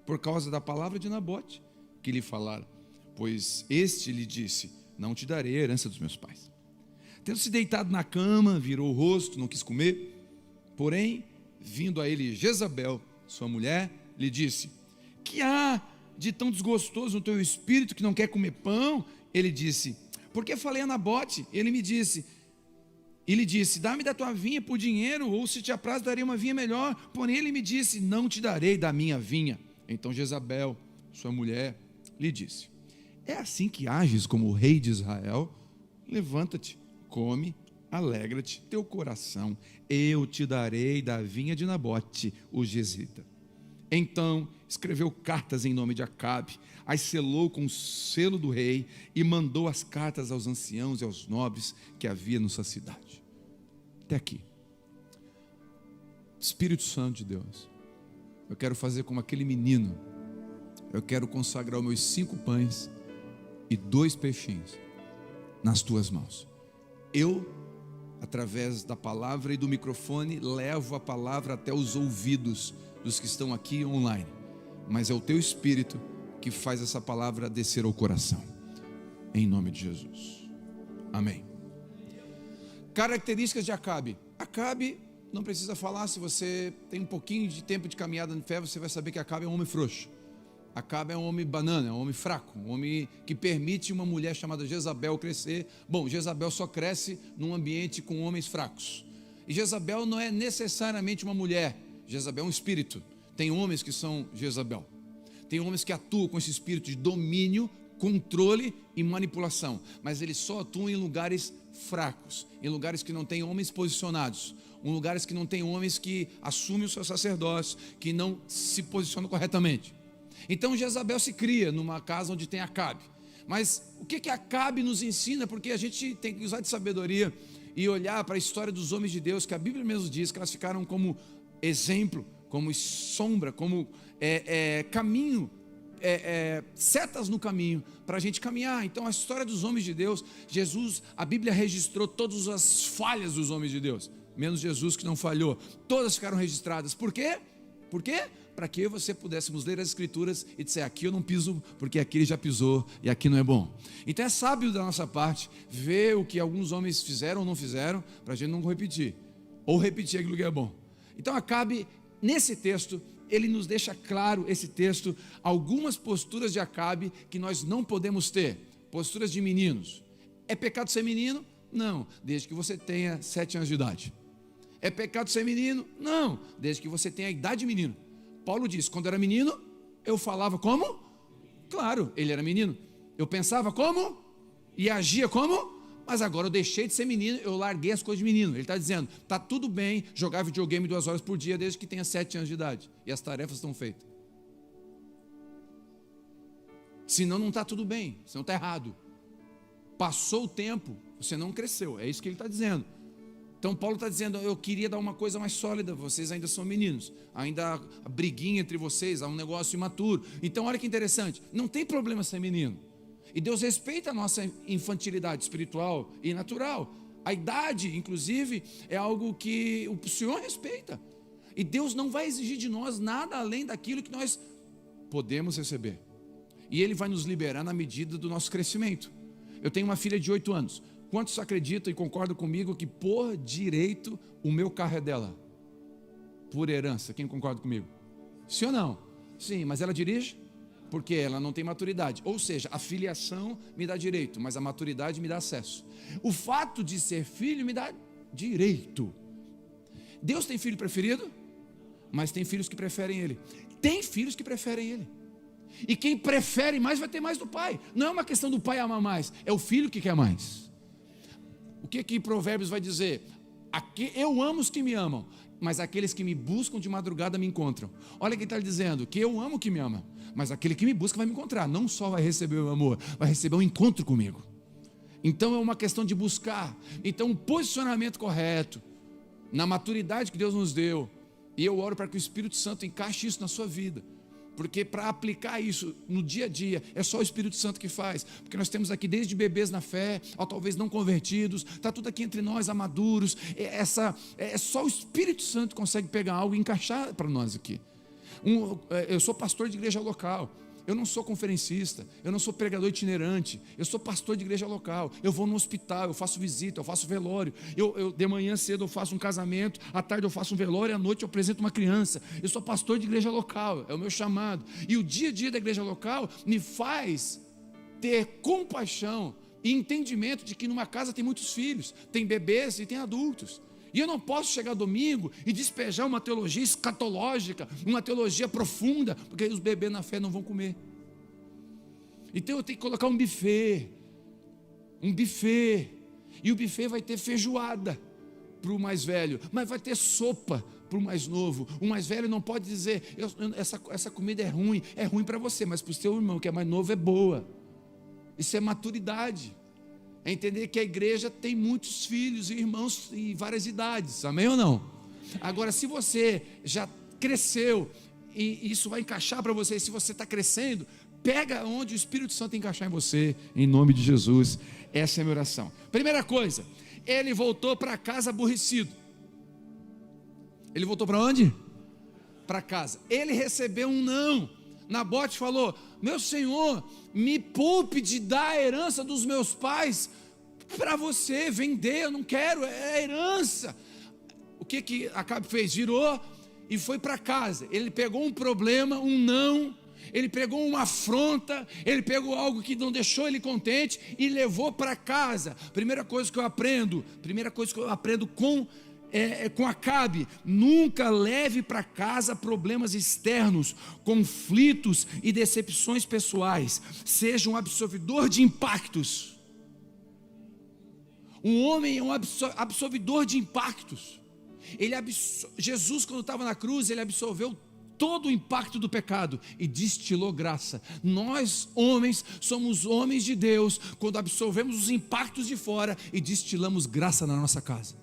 por causa da palavra de Nabote que lhe falara, pois este lhe disse: não te darei a herança dos meus pais. Tendo-se deitado na cama, virou o rosto, não quis comer. Porém, vindo a ele Jezabel, sua mulher, lhe disse: que há de tão desgostoso no teu espírito que não quer comer pão? Ele disse: porque falei a Nabote. Ele lhe disse: dá-me da tua vinha por dinheiro, ou se te apraz darei uma vinha melhor. Porém ele me disse: não te darei da minha vinha. Então Jezabel, sua mulher, lhe disse: é assim que ages como o rei de Israel? Levanta-te, come, alegra-te teu coração, eu te darei da vinha de Nabote, o Jezreelita. Então escreveu cartas em nome de Acabe, as selou com o selo do rei e mandou as cartas aos anciãos e aos nobres que havia na sua cidade. Até aqui. Espírito Santo de Deus, eu quero fazer como aquele menino. Eu quero consagrar os meus 5 pães e 2 peixinhos nas tuas mãos. Eu, através da palavra e do microfone, levo a palavra até os ouvidos dos que estão aqui online, mas é o teu Espírito que faz essa palavra descer ao coração, em nome de Jesus, amém. Características de Acabe. Acabe, não precisa falar, se você tem um pouquinho de tempo de caminhada de fé, você vai saber que Acabe é um homem frouxo. Acabe é um homem banana, é um homem fraco, um homem que permite uma mulher chamada Jezabel crescer. Bom, Jezabel só cresce num ambiente com homens fracos, e Jezabel não é necessariamente uma mulher. Jezabel é um espírito. Tem homens que são Jezabel, tem homens que atuam com esse espírito de domínio, controle e manipulação, mas eles só atuam em lugares fracos, em lugares que não tem homens posicionados, em lugares que não tem homens que assumem o seu sacerdócio, que não se posicionam corretamente. Então Jezabel se cria numa casa onde tem Acabe. Mas o que Acabe nos ensina? Porque a gente tem que usar de sabedoria e olhar para a história dos homens de Deus, que a Bíblia mesmo diz que elas ficaram como exemplo, como sombra, como caminho, setas no caminho para a gente caminhar. Então a história dos homens de Deus, Jesus, a Bíblia registrou todas as falhas dos homens de Deus. menos Jesus que não falhou. Todas ficaram registradas. Por quê? Por quê? Para que você pudéssemos ler as Escrituras e dizer, aqui eu não piso, porque aqui ele já pisou e aqui não é bom. Então é sábio da nossa parte ver o que alguns homens fizeram ou não fizeram, para a gente não repetir, ou repetir aquilo que é bom. Então Acabe, nesse texto, ele nos deixa claro, esse texto, algumas posturas de Acabe que nós não podemos ter. Posturas de meninos. É pecado ser menino? Não, desde que você tenha 7 anos de idade. É pecado ser menino? Não, desde que você tenha a idade de menino. Paulo diz, quando eu era menino, eu falava como? Claro, ele era menino. Eu pensava como? E agia como? Mas agora eu deixei de ser menino, eu larguei as coisas de menino. Ele está dizendo, está tudo bem jogar videogame 2 horas por dia, desde que tenha 7 anos de idade. E as tarefas estão feitas. Senão não está tudo bem, senão está errado. Passou o tempo, você não cresceu, é isso que ele está dizendo. Então Paulo está dizendo, eu queria dar uma coisa mais sólida, vocês ainda são meninos, ainda há briguinha entre vocês, há um negócio imaturo. Então olha que interessante, não tem problema ser menino. E Deus respeita a nossa infantilidade espiritual e natural. A idade, inclusive, é algo que o Senhor respeita. E Deus não vai exigir de nós nada além daquilo que nós podemos receber. E Ele vai nos liberar na medida do nosso crescimento. Eu tenho uma filha de 8 anos. Quantos acreditam e concordam comigo que por direito o meu carro é dela? Por herança, quem concorda comigo? Sim ou não? Sim, mas ela dirige? Porque ela não tem maturidade. Ou seja, a filiação me dá direito, mas a maturidade me dá acesso. O fato de ser filho me dá direito. Deus tem filho preferido? Mas tem filhos que preferem Ele. Tem filhos que preferem Ele. E quem prefere mais vai ter mais do pai. Não é uma questão do pai amar mais, é o filho que quer mais. O que Provérbios vai dizer? Eu amo os que me amam, mas aqueles que me buscam de madrugada me encontram. Olha quem está dizendo, que eu amo o que me ama, mas aquele que me busca vai me encontrar. Não só vai receber o amor, vai receber um encontro comigo. Então é uma questão de buscar. Então um posicionamento correto, na maturidade que Deus nos deu. E eu oro para que o Espírito Santo encaixe isso na sua vida. Porque para aplicar isso no dia a dia, é só o Espírito Santo que faz. Porque nós temos aqui desde bebês na fé, ou talvez não convertidos, está tudo aqui entre nós, amaduros. É só o Espírito Santo que consegue pegar algo e encaixar para nós aqui. Eu sou pastor de igreja local. Eu não sou conferencista, eu não sou pregador itinerante, eu sou pastor de igreja local. Eu vou no hospital, eu faço visita, eu faço velório. De manhã cedo eu faço um casamento, à tarde eu faço um velório, à noite eu apresento uma criança. Eu sou pastor de igreja local, é o meu chamado. E o dia a dia da igreja local me faz ter compaixão e entendimento de que numa casa tem muitos filhos, tem bebês e tem adultos. E eu não posso chegar domingo e despejar uma teologia escatológica, uma teologia profunda, porque os bebês na fé não vão comer. Então eu tenho que colocar um buffet. E o buffet vai ter feijoada para o mais velho, mas vai ter sopa para o mais novo. O mais velho não pode dizer, essa comida é ruim para você, mas para o seu irmão que é mais novo é boa. Isso é maturidade. É entender que a igreja tem muitos filhos e irmãos em várias idades, amém ou não? Agora, se você já cresceu e isso vai encaixar para você, se você está crescendo, pega onde o Espírito Santo encaixar em você, em nome de Jesus. Essa é a minha oração. Primeira coisa, ele voltou para casa aborrecido. Ele voltou para onde? Para casa. Ele recebeu um não. Nabote falou, meu senhor, me poupe de dar a herança dos meus pais para você vender, eu não quero, é herança. O que Acabe fez? Virou e foi para casa. Ele pegou um problema, um não, ele pegou uma afronta, ele pegou algo que não deixou ele contente e levou para casa. Primeira coisa que eu aprendo com Acabe: nunca leve para casa problemas externos, conflitos e decepções pessoais. Seja um absorvedor de impactos. Um homem é um absorvedor de impactos. Jesus, quando estava na cruz, ele absorveu todo o impacto do pecado e destilou graça. Nós, homens, somos homens de Deus quando absorvemos os impactos de fora e destilamos graça na nossa casa.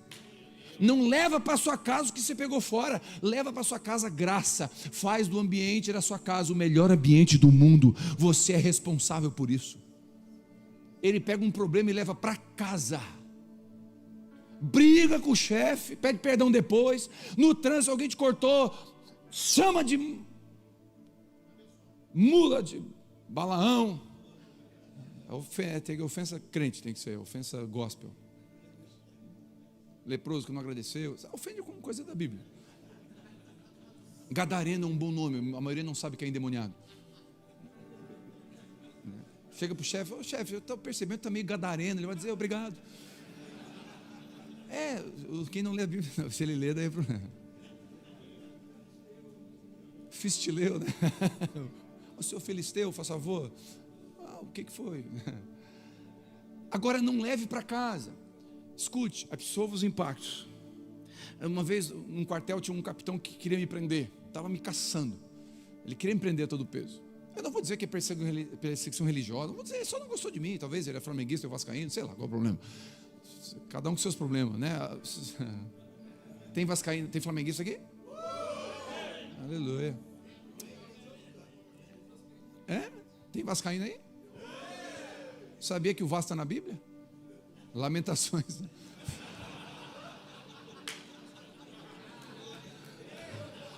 Não leva para sua casa o que você pegou fora, leva para sua casa graça. Faz do ambiente da sua casa o melhor ambiente do mundo. Você é responsável por isso. Ele pega um problema e leva para casa. briga com o chefe, pede perdão depois, no trânsito alguém te cortou, chama de mula, de Balaão. Tem ofensa crente, tem que ser ofensa gospel. Leproso que não agradeceu, ofende com coisa da Bíblia. Gadareno é um bom nome, a maioria não sabe que é endemoniado. Chega para o chefe, chefe, eu estou percebendo que está meio gadareno, ele vai dizer obrigado. Quem não lê a Bíblia, se ele lê, daí é problema. Fistileu, né? O senhor Filisteu, faz favor. O que foi? Agora não leve para casa. Escute, absorva os impactos. Uma vez, num quartel, tinha um capitão que queria me prender, estava me caçando. Ele queria me prender a todo peso. Eu não vou dizer que é perseguição religiosa, não vou dizer, ele só não gostou de mim, talvez ele é flamenguista, eu vascaíno, sei lá, qual é o problema. Cada um com seus problemas, né? Tem vascaíno, tem flamenguista aqui? Aleluia. Tem vascaíno aí? Sabia que o Vasco está na Bíblia? Lamentações.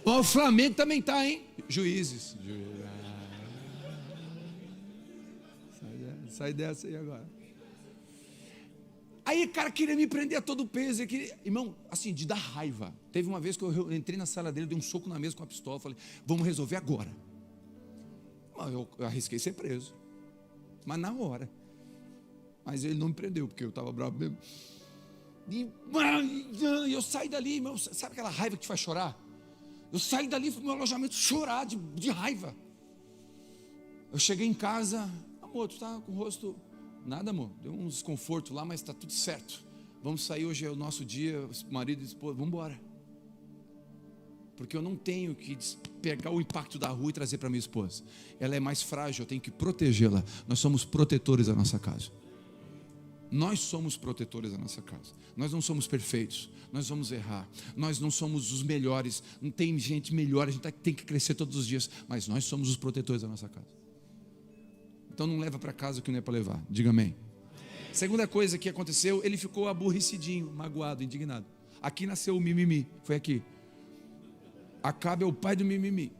O Flamengo também está, hein? Juízes. Sai dessa aí agora. Aí o cara queria me prender a todo peso. Irmão, assim, de dar raiva. Teve uma vez que eu entrei na sala dele, dei um soco na mesa com a pistola. Falei, vamos resolver agora. Eu arrisquei ser preso. Mas na hora. Mas ele não me prendeu, porque eu estava bravo mesmo. E eu saí dali, irmão, sabe aquela raiva que te faz chorar? Eu saí dali para o meu alojamento chorar de raiva. Eu cheguei em casa, amor, tu está com o rosto... Nada, amor, deu um desconforto lá, mas está tudo certo. Vamos sair, hoje é o nosso dia, marido e esposa, vamos embora. Porque eu não tenho que pegar o impacto da rua e trazer para minha esposa. Ela é mais frágil, eu tenho que protegê-la. Nós somos protetores da nossa casa. Nós somos protetores da nossa casa. Nós não somos perfeitos, nós vamos errar. Nós não somos os melhores, não tem gente melhor, a gente tem que crescer todos os dias. Mas nós somos os protetores da nossa casa. Então não leva para casa o que não é para levar. Diga amém. Segunda coisa que aconteceu, ele ficou aborrecidinho, magoado, indignado. Aqui nasceu o mimimi, foi aqui. Acabe é o pai do mimimi.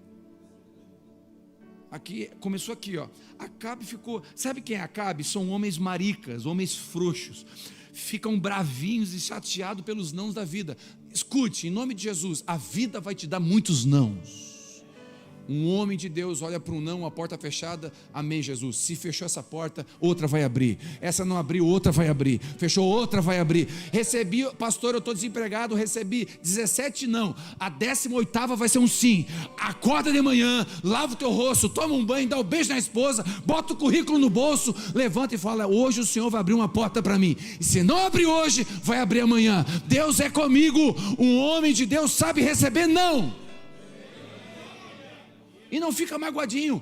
Aqui, começou aqui, ó. Acabe ficou, sabe quem é Acabe? São homens maricas, homens frouxos. Ficam bravinhos e chateados pelos nãos da vida. Escute, em nome de Jesus, a vida vai te dar muitos nãos. Um homem de Deus olha para um não, a porta fechada, amém Jesus, se fechou essa porta, outra vai abrir, essa não abriu, outra vai abrir, fechou, outra vai abrir. Recebi, pastor, eu estou desempregado, recebi 17 não, a 18ª vai ser um sim. Acorda de manhã, lava o teu rosto, toma um banho, dá um beijo na esposa, bota o currículo no bolso, levanta e fala, hoje o Senhor vai abrir uma porta para mim, e se não abrir hoje, vai abrir amanhã. Deus é comigo. Um homem de Deus sabe receber não. E não fica magoadinho.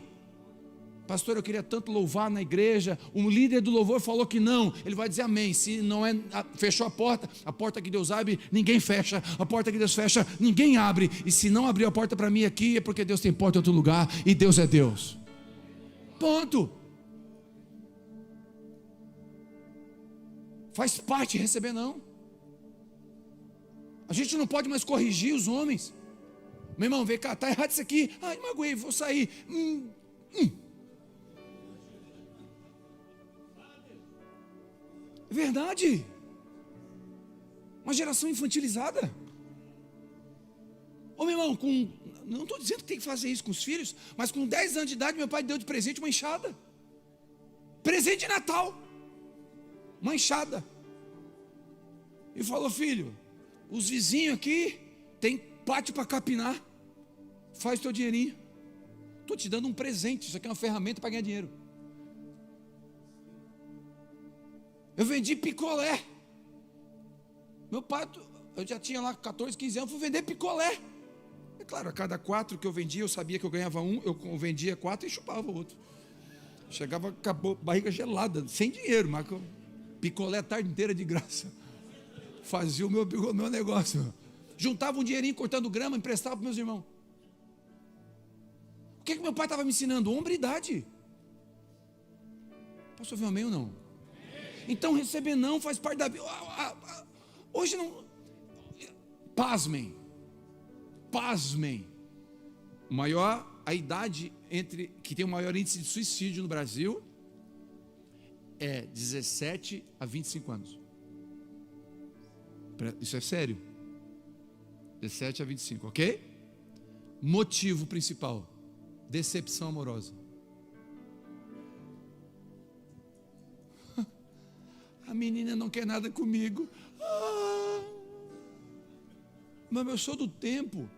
Pastor, eu queria tanto louvar na igreja. O líder do louvor falou que não. Ele vai dizer amém. Se não é, fechou a porta que Deus abre, ninguém fecha. A porta que Deus fecha, ninguém abre. E se não abriu a porta para mim aqui, é porque Deus tem porta em outro lugar. E Deus é Deus. Ponto. Faz parte receber não. A gente não pode mais corrigir os homens. Meu irmão, vem cá, está errado isso aqui. Ai, magoei, vou sair. É verdade. Uma geração infantilizada. Ô meu irmão, não estou dizendo que tem que fazer isso com os filhos, mas com 10 anos de idade, meu pai deu de presente uma enxada. Presente de Natal. Uma enxada. E falou, filho, os vizinhos aqui tem pátio para capinar, faz teu dinheirinho, estou te dando um presente, isso aqui é uma ferramenta para ganhar dinheiro. Eu vendi picolé, meu pai, eu já tinha lá 14, 15 anos, fui vender picolé, é claro, a cada 4 que eu vendia, eu sabia que eu ganhava um, eu vendia 4 e chupava o outro, chegava com a barriga gelada, sem dinheiro, mas picolé a tarde inteira de graça, fazia o meu negócio, juntava um dinheirinho cortando grama, emprestava para meus irmãos. O que meu pai estava me ensinando? Hombridade. Posso ouvir um amém ou não? Então receber não faz parte da vida. Hoje não. Pasmem. A idade que tem o maior índice de suicídio no Brasil é 17 a 25 anos. Isso é sério. 17 a 25, ok? Motivo principal: decepção amorosa. A menina não quer nada comigo. Mas eu sou do tempo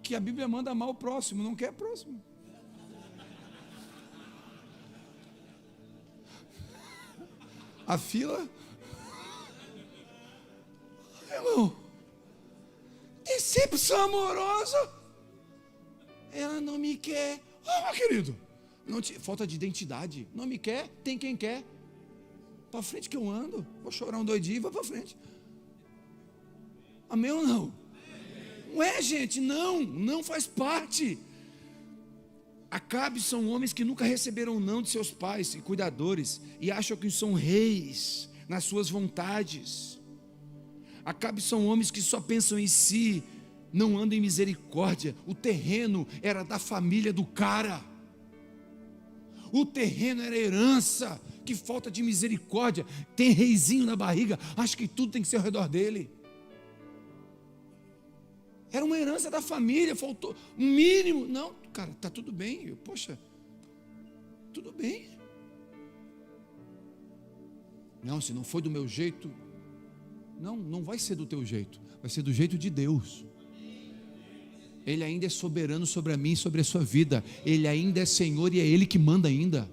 que a Bíblia manda amar o próximo, não quer próximo. A fila, irmão, decepção amorosa. Ela não me quer. Meu querido, falta de identidade. Não me quer, tem quem quer. Para frente que eu ando. Vou chorar um doidinho e vou para frente. Amém ou não? Não é, gente, não faz parte. Acabe são homens que nunca receberam não de seus pais e cuidadores e acham que são reis nas suas vontades. Acabe são homens que só pensam em si, não andam em misericórdia. O terreno era da família do cara. O terreno era herança. Que falta de misericórdia. Tem reizinho na barriga, acha que tudo tem que ser ao redor dele. Era uma herança da família, faltou um mínimo. Não, cara, está tudo bem. Poxa, tudo bem. Não, se não foi do meu jeito. Não vai ser do teu jeito. Vai ser do jeito de Deus. Ele ainda é soberano sobre a mim e sobre a sua vida. Ele ainda é Senhor e é Ele que manda ainda.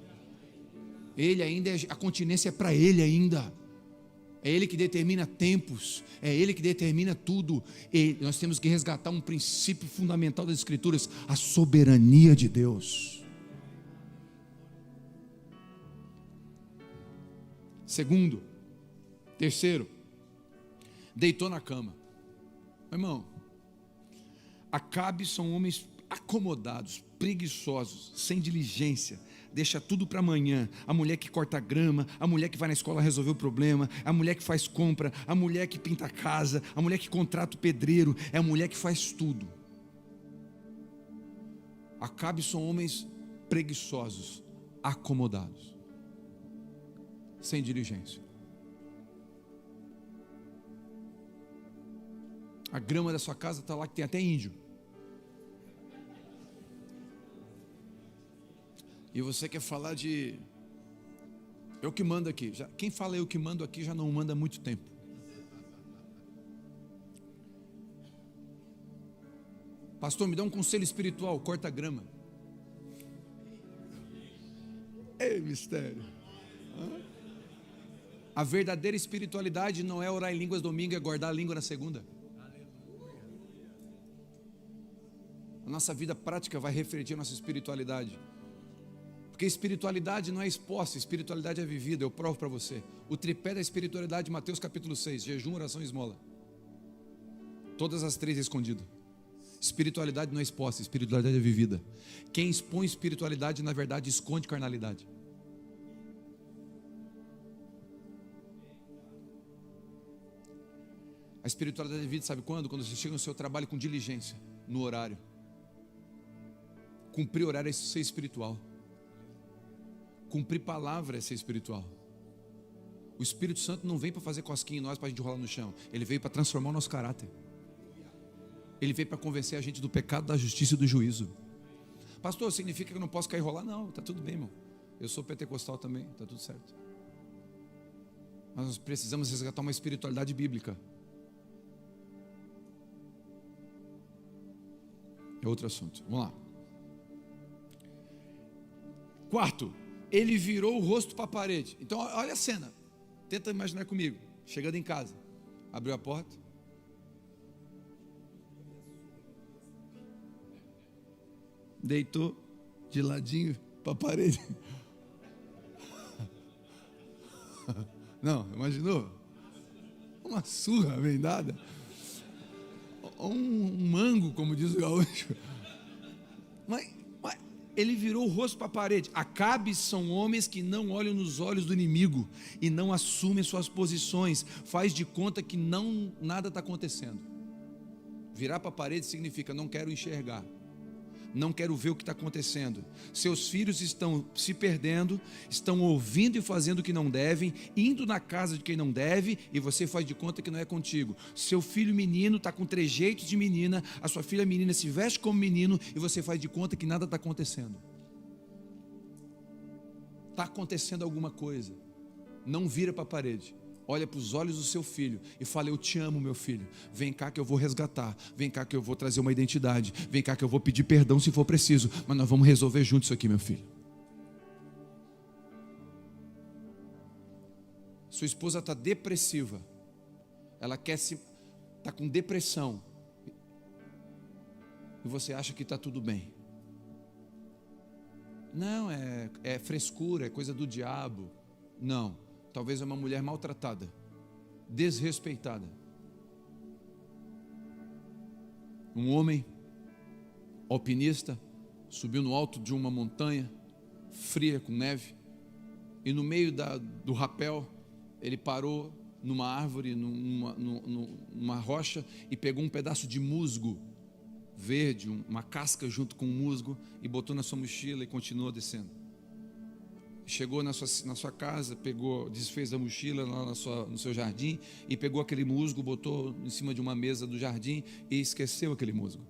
Ele ainda a continência é para Ele ainda. É Ele que determina tempos, é Ele que determina tudo. E nós temos que resgatar um princípio fundamental das Escrituras: a soberania de Deus. Terceiro, deitou na cama. Irmão, Acabe são homens acomodados, preguiçosos, sem diligência. Deixa tudo para amanhã. A mulher que corta grama, a mulher que vai na escola resolver o problema, a mulher que faz compra, a mulher que pinta a casa, a mulher que contrata o pedreiro, é a mulher que faz tudo. Acabe são homens preguiçosos, acomodados, sem diligência. A grama da sua casa está lá que tem até índio. E você quer falar de eu que mando aqui. Quem fala eu que mando aqui já não manda há muito tempo. Pastor, me dá um conselho espiritual, corta a grama. Ei, mistério. A verdadeira espiritualidade não é orar em línguas domingo, é guardar a língua na segunda. A nossa vida prática vai refletir a nossa espiritualidade. Porque espiritualidade não é exposta, espiritualidade é vivida. Eu provo para você. O tripé da espiritualidade, Mateus capítulo 6, jejum, oração e esmola. Todas as três escondidas. Espiritualidade não é exposta, espiritualidade é vivida. Quem expõe espiritualidade, na verdade, esconde carnalidade. A espiritualidade é vivida, sabe quando? Quando você chega no seu trabalho com diligência, no horário. Cumprir horário é ser espiritual. Cumprir palavra é ser espiritual. O Espírito Santo não vem para fazer cosquinha em nós para a gente rolar no chão. Ele veio para transformar o nosso caráter. Ele veio para convencer a gente do pecado, da justiça e do juízo. Pastor, significa que eu não posso cair e rolar? Não, está tudo bem, irmão. Eu sou pentecostal também, está tudo certo. Mas nós precisamos resgatar uma espiritualidade bíblica. É outro assunto, vamos lá. Quarto, ele virou o rosto para a parede. Então olha a cena, tenta imaginar comigo. Chegando em casa, abriu a porta, deitou de ladinho para a parede. Não, imaginou? Uma surra bem dada, um mango, como diz o gaúcho. Mas ele virou o rosto para a parede. Acabe são homens que não olham nos olhos do inimigo e não assumem suas posições, faz de conta que nada está acontecendo. Virar para a parede significa: não quero enxergar, não quero ver o que está acontecendo. Seus filhos estão se perdendo, estão ouvindo e fazendo o que não devem, indo na casa de quem não deve, e você faz de conta que não é contigo. Seu filho menino está com trejeitos de menina, a sua filha menina se veste como menino, e você faz de conta que nada está acontecendo. Está acontecendo alguma coisa. Não vira para a parede. Olha para os olhos do seu filho e fala: eu te amo, meu filho. Vem cá que eu vou resgatar. Vem cá que eu vou trazer uma identidade. Vem cá que eu vou pedir perdão se for preciso. Mas nós vamos resolver juntos isso aqui, meu filho. Sua esposa está depressiva. Ela está com depressão. E você acha que está tudo bem. Não, é frescura, é coisa do diabo. Não. Talvez é uma mulher maltratada, desrespeitada. Um homem alpinista subiu no alto de uma montanha fria com neve, e no meio do rapel ele parou numa árvore, numa rocha, e pegou um pedaço de musgo verde, uma casca junto com o musgo, e botou na sua mochila e continuou descendo. Chegou na sua casa, desfez a mochila lá no seu jardim e pegou aquele musgo, botou em cima de uma mesa do jardim e esqueceu aquele musgo.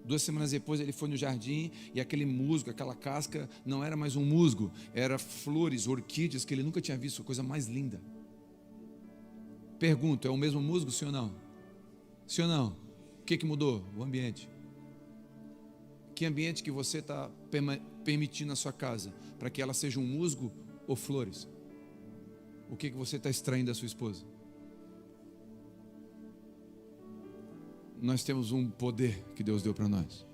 2 semanas depois ele foi no jardim e aquele musgo, aquela casca, não era mais um musgo, era flores, orquídeas que ele nunca tinha visto, coisa mais linda. Pergunto: é o mesmo musgo, sim ou não? Sim ou não? O que mudou? O ambiente. Que ambiente que você está permitindo na sua casa, para que ela seja um musgo ou flores? O que você está extraindo da sua esposa? Nós temos um poder que Deus deu para nós,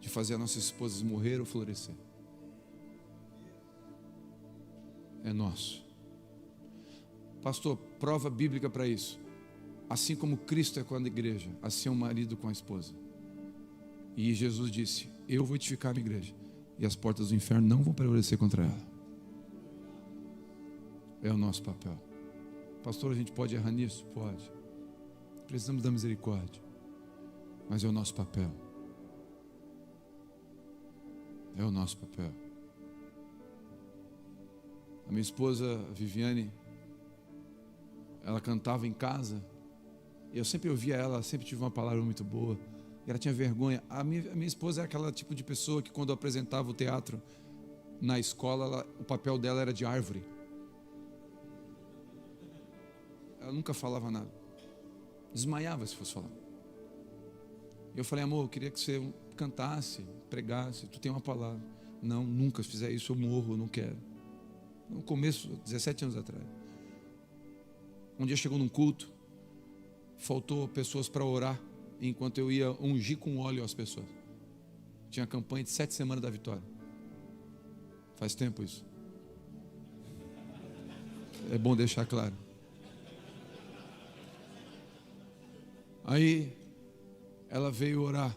de fazer as nossas esposas morrer ou florescer. É nosso. Pastor, prova bíblica para isso. Assim como Cristo é com a igreja, assim é o marido com a esposa. E Jesus disse: eu vou edificar a igreja, e as portas do inferno não vão prevalecer contra ela. É o nosso papel. Pastor, a gente pode errar nisso? Pode. Precisamos da misericórdia, mas é o nosso papel. É o nosso papel. A minha esposa Viviane, ela cantava em casa, e eu sempre ouvia ela, sempre tive uma palavra muito boa. Ela tinha vergonha. A minha esposa é aquela tipo de pessoa que, quando eu apresentava o teatro na escola, o papel dela era de árvore. Ela nunca falava nada. Desmaiava se fosse falar. Eu falei: amor, eu queria que você cantasse, pregasse. Tu tem uma palavra. Não, nunca. Se fizer isso eu morro, eu não quero. No começo, 17 anos atrás. Um dia chegou num culto, faltou pessoas para orar, enquanto eu ia ungir com óleo as pessoas. Tinha a campanha de 7 semanas da vitória. Faz tempo isso. É bom deixar claro. Aí ela veio orar.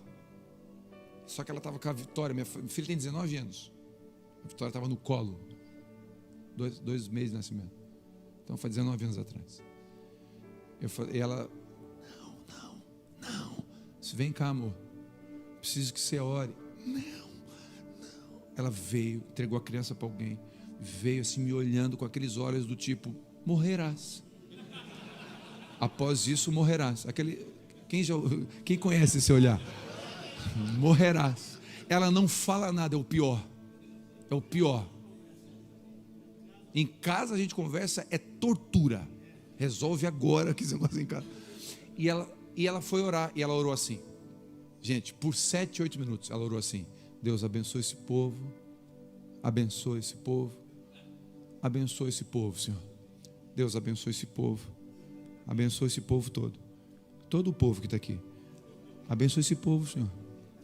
Só que ela estava com a Vitória. Minha filha tem 19 anos. A Vitória estava no colo. 2 meses de nascimento. Então foi 19 anos atrás. E ela: não. Vem cá, amor. Preciso que você ore. Não. Ela veio, entregou a criança para alguém. Veio assim me olhando com aqueles olhos do tipo: morrerás. Após isso morrerás. Quem conhece esse olhar? Morrerás. Ela não fala nada, é o pior. É o pior. Em casa a gente conversa, é tortura. Resolve agora que você não em casa. E ela foi orar, e ela orou assim. Gente, por 7, 8 minutos ela orou assim: Deus abençoe esse povo, abençoe esse povo, abençoe esse povo, Senhor. Deus abençoe esse povo, abençoe esse povo todo o povo que está aqui. Abençoe esse povo, Senhor.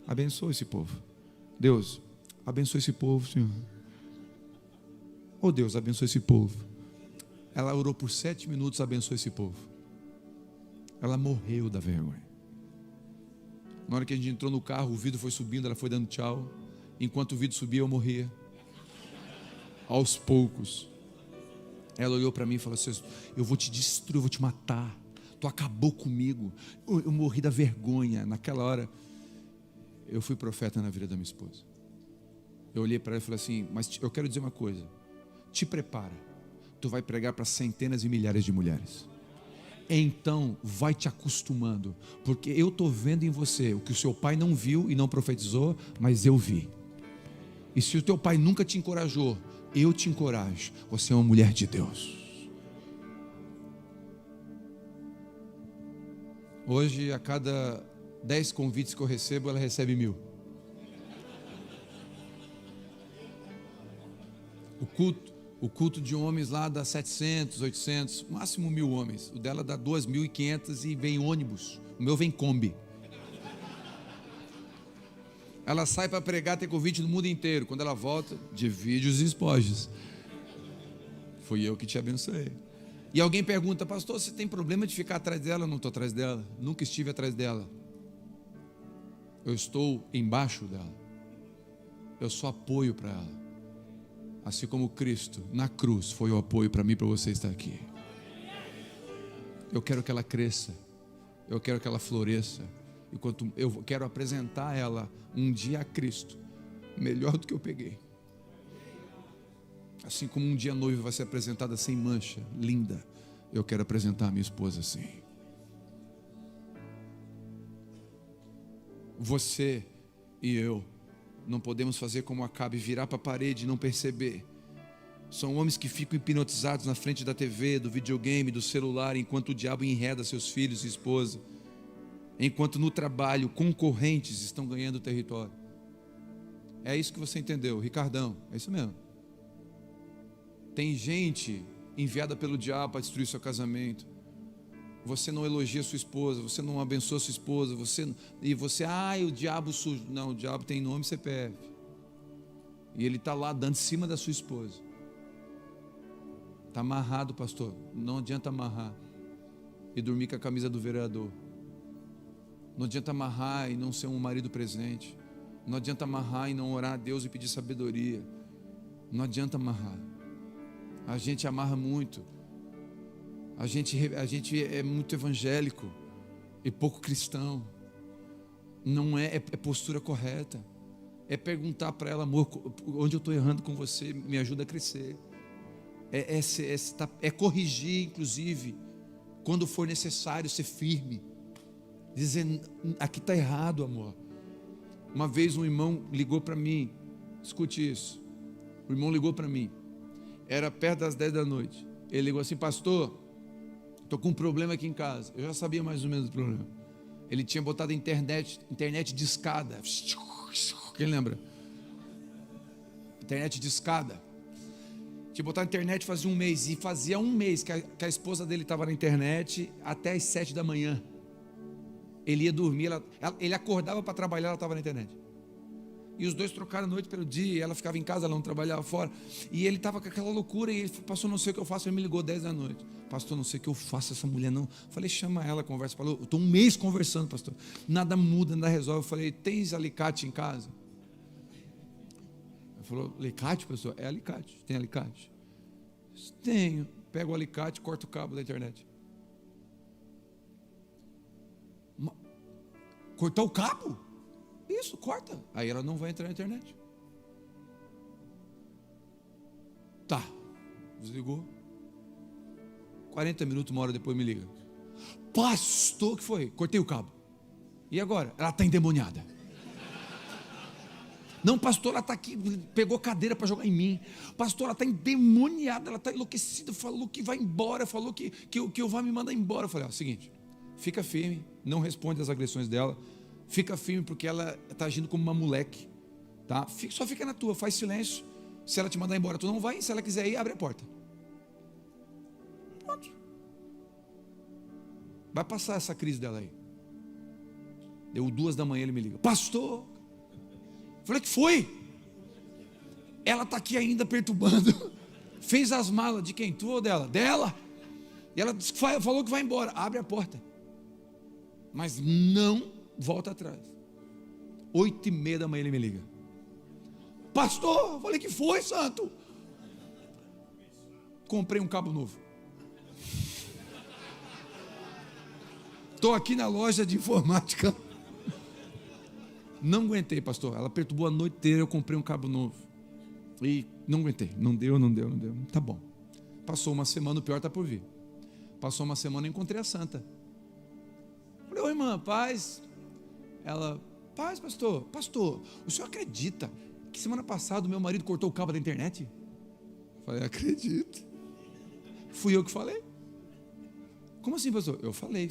Abençoe esse povo. Deus, abençoe esse povo, Senhor. Oh Deus, abençoe esse povo. Ela orou por 7 minutos: abençoe esse povo. Ela morreu da vergonha. Na hora que a gente entrou no carro, o vidro foi subindo, ela foi dando tchau. Enquanto o vidro subia, eu morria. Aos poucos. Ela olhou para mim e falou assim: eu vou te destruir, eu vou te matar. Tu acabou comigo. Eu morri da vergonha. Naquela hora, eu fui profeta na vida da minha esposa. Eu olhei para ela e falei assim: mas eu quero dizer uma coisa. Te prepara. Tu vai pregar para centenas e milhares de mulheres. Então, vai te acostumando. Porque eu estou vendo em você o que o seu pai não viu e não profetizou, mas eu vi. E se o teu pai nunca te encorajou, eu te encorajo. Você é uma mulher de Deus. Hoje, a cada 10 convites que eu recebo, ela recebe 1000. O culto de homens lá dá 700, 800, máximo 1000 homens. O dela dá 2.500 e vem ônibus. O meu vem Kombi. Ela sai para pregar, tem convite do mundo inteiro. Quando ela volta, divide os despojos. Fui eu que te abençoei. E alguém pergunta: pastor, você tem problema de ficar atrás dela? Eu não estou atrás dela, nunca estive atrás dela. Eu estou embaixo dela. Eu só apoio para ela. Assim como Cristo na cruz foi o apoio para mim e para você estar aqui. Eu quero que ela cresça. Eu quero que ela floresça. Enquanto eu quero apresentar ela um dia a Cristo melhor do que eu peguei. Assim como um dia a noiva vai ser apresentada sem mancha, linda, eu quero apresentar a minha esposa assim. Você e eu não podemos fazer como Acabe, virar para a parede e não perceber. São homens que ficam hipnotizados na frente da TV, do videogame, do celular, enquanto o diabo enreda seus filhos e esposa. Enquanto no trabalho concorrentes estão ganhando território. É isso que você entendeu, Ricardão, é isso mesmo. Tem gente enviada pelo diabo para destruir seu casamento. Você não elogia sua esposa, você não abençoa sua esposa, o diabo sujo. Não, o diabo tem nome e CPF. E ele está lá dando em cima da sua esposa. Está amarrado, pastor. Não adianta amarrar e dormir com a camisa do vereador. Não adianta amarrar e não ser um marido presente. Não adianta amarrar e não orar a Deus e pedir sabedoria. Não adianta amarrar. A gente amarra muito. A gente é muito evangélico e pouco cristão. Não é postura correta. É perguntar para ela: amor, onde eu estou errando com você? Me ajuda a crescer. É corrigir, inclusive, quando for necessário, ser firme. Dizer: aqui está errado, amor. Uma vez um irmão ligou para mim. Escute isso. O irmão ligou para mim. Era perto das 10 da noite. Ele ligou assim: pastor, estou com um problema aqui em casa. Eu já sabia mais ou menos o problema. Ele tinha botado a internet de escada. Quem lembra? Internet de escada. Tinha botado a internet fazia um mês. E fazia um mês que a esposa dele estava na internet até as 7 da manhã. Ele ia dormir, ele acordava para trabalhar, ela estava na internet. E os dois trocaram a noite pelo dia. Ela ficava em casa, ela não trabalhava fora. E ele estava com aquela loucura. E ele falou: pastor, não sei o que eu faço. Ele me ligou 10 da noite. Pastor, não sei o que eu faço, essa mulher não. Eu falei: chama ela, conversa. Falou: eu estou um mês conversando, pastor. Nada muda, nada resolve. Eu falei: tens alicate em casa? Ele falou: alicate, pastor? É alicate. Tem alicate? Tenho. Pega o alicate e corta o cabo da internet. Cortar o cabo? Isso, corta. Aí ela não vai entrar na internet. Tá. Desligou. 40 minutos, uma hora depois me liga: pastor, o que foi? Cortei o cabo. E agora? Ela está endemoniada. Não, pastor, ela está aqui, pegou cadeira para jogar em mim. Pastor, ela está endemoniada, ela está enlouquecida, falou que vai embora, falou que eu vou me mandar embora. Eu falei: seguinte, fica firme, não responde às agressões dela. Fica firme, porque ela está agindo como uma moleque, tá? Só fica na tua, faz silêncio. Se ela te mandar embora, tu não vai. Se ela quiser ir, abre a porta. Pronto. Vai passar essa crise dela aí. Deu 2 da manhã, ele me liga: pastor. Falei: que foi? Ela está aqui ainda perturbando. Fez as malas. De quem? Tu ou dela? Dela. E ela falou que vai embora. Abre a porta. Mas não volta atrás. 8:30 da manhã ele me liga: Pastor, eu falei, que foi, santo? Comprei um cabo novo. Estou aqui na loja de informática. Não aguentei, pastor. Ela perturbou a noite inteira, eu comprei um cabo novo. E não aguentei. Não deu. Tá bom. Passou uma semana, o pior está por vir. Passou uma semana, eu encontrei a santa. Falei, oi, irmã, paz. Ela, paz, pastor. Pastor, o senhor acredita que semana passada o meu marido cortou o cabo da internet? Falei, acredito. Fui eu que falei. Como assim, pastor? Eu falei,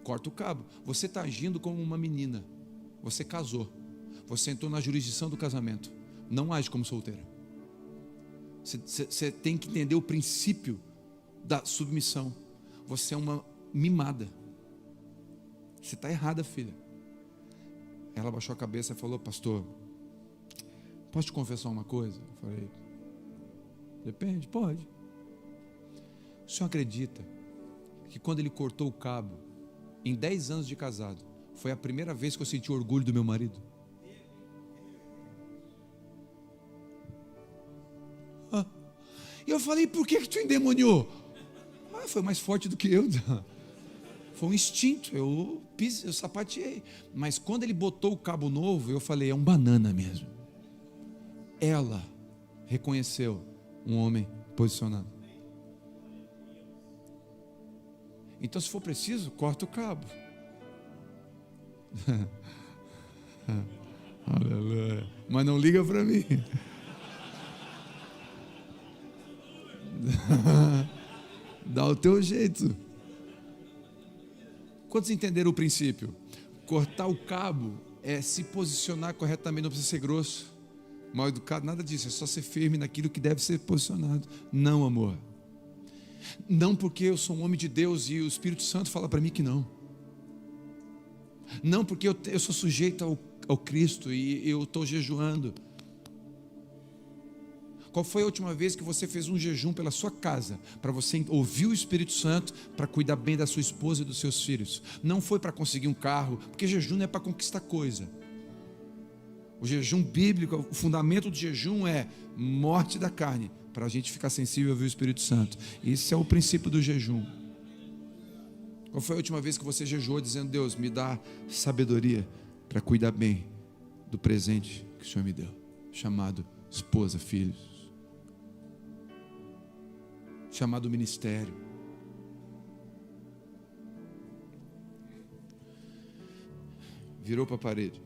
corta o cabo. Você está agindo como uma menina. Você casou. Você entrou na jurisdição do casamento. Não age como solteira. Você tem que entender o princípio da submissão. Você é uma mimada. Você está errada, filha. Ela baixou a cabeça e falou, pastor, posso te confessar uma coisa? Eu falei, depende, pode. O senhor acredita que quando ele cortou o cabo, em 10 anos de casado, foi a primeira vez que eu senti orgulho do meu marido? E eu falei, por que tu endemoniou? Foi mais forte do que eu. Foi um instinto, eu sapateei. Mas quando ele botou o cabo novo, eu falei, é um banana mesmo. Ela reconheceu um homem posicionado. Então, se for preciso, corta o cabo. Aleluia. Mas não liga para mim. Dá o teu jeito. Quantos entenderam o princípio? Cortar o cabo é se posicionar corretamente, não precisa ser grosso, mal educado, nada disso, é só ser firme naquilo que deve ser posicionado. Não, amor. Não porque eu sou um homem de Deus e o Espírito Santo fala para mim que não. Não porque eu sou sujeito ao Cristo e eu estou jejuando. Qual foi a última vez que você fez um jejum pela sua casa, para você ouvir o Espírito Santo, para cuidar bem da sua esposa e dos seus filhos? Não foi para conseguir um carro, porque jejum não é para conquistar coisa. O jejum bíblico, o fundamento do jejum é morte da carne, para a gente ficar sensível a ouvir o Espírito Santo. Esse é o princípio do jejum. Qual foi a última vez que você jejuou dizendo, Deus, me dá sabedoria para cuidar bem do presente que o Senhor me deu, chamado esposa, filhos, chamado ministério. Virou para a parede.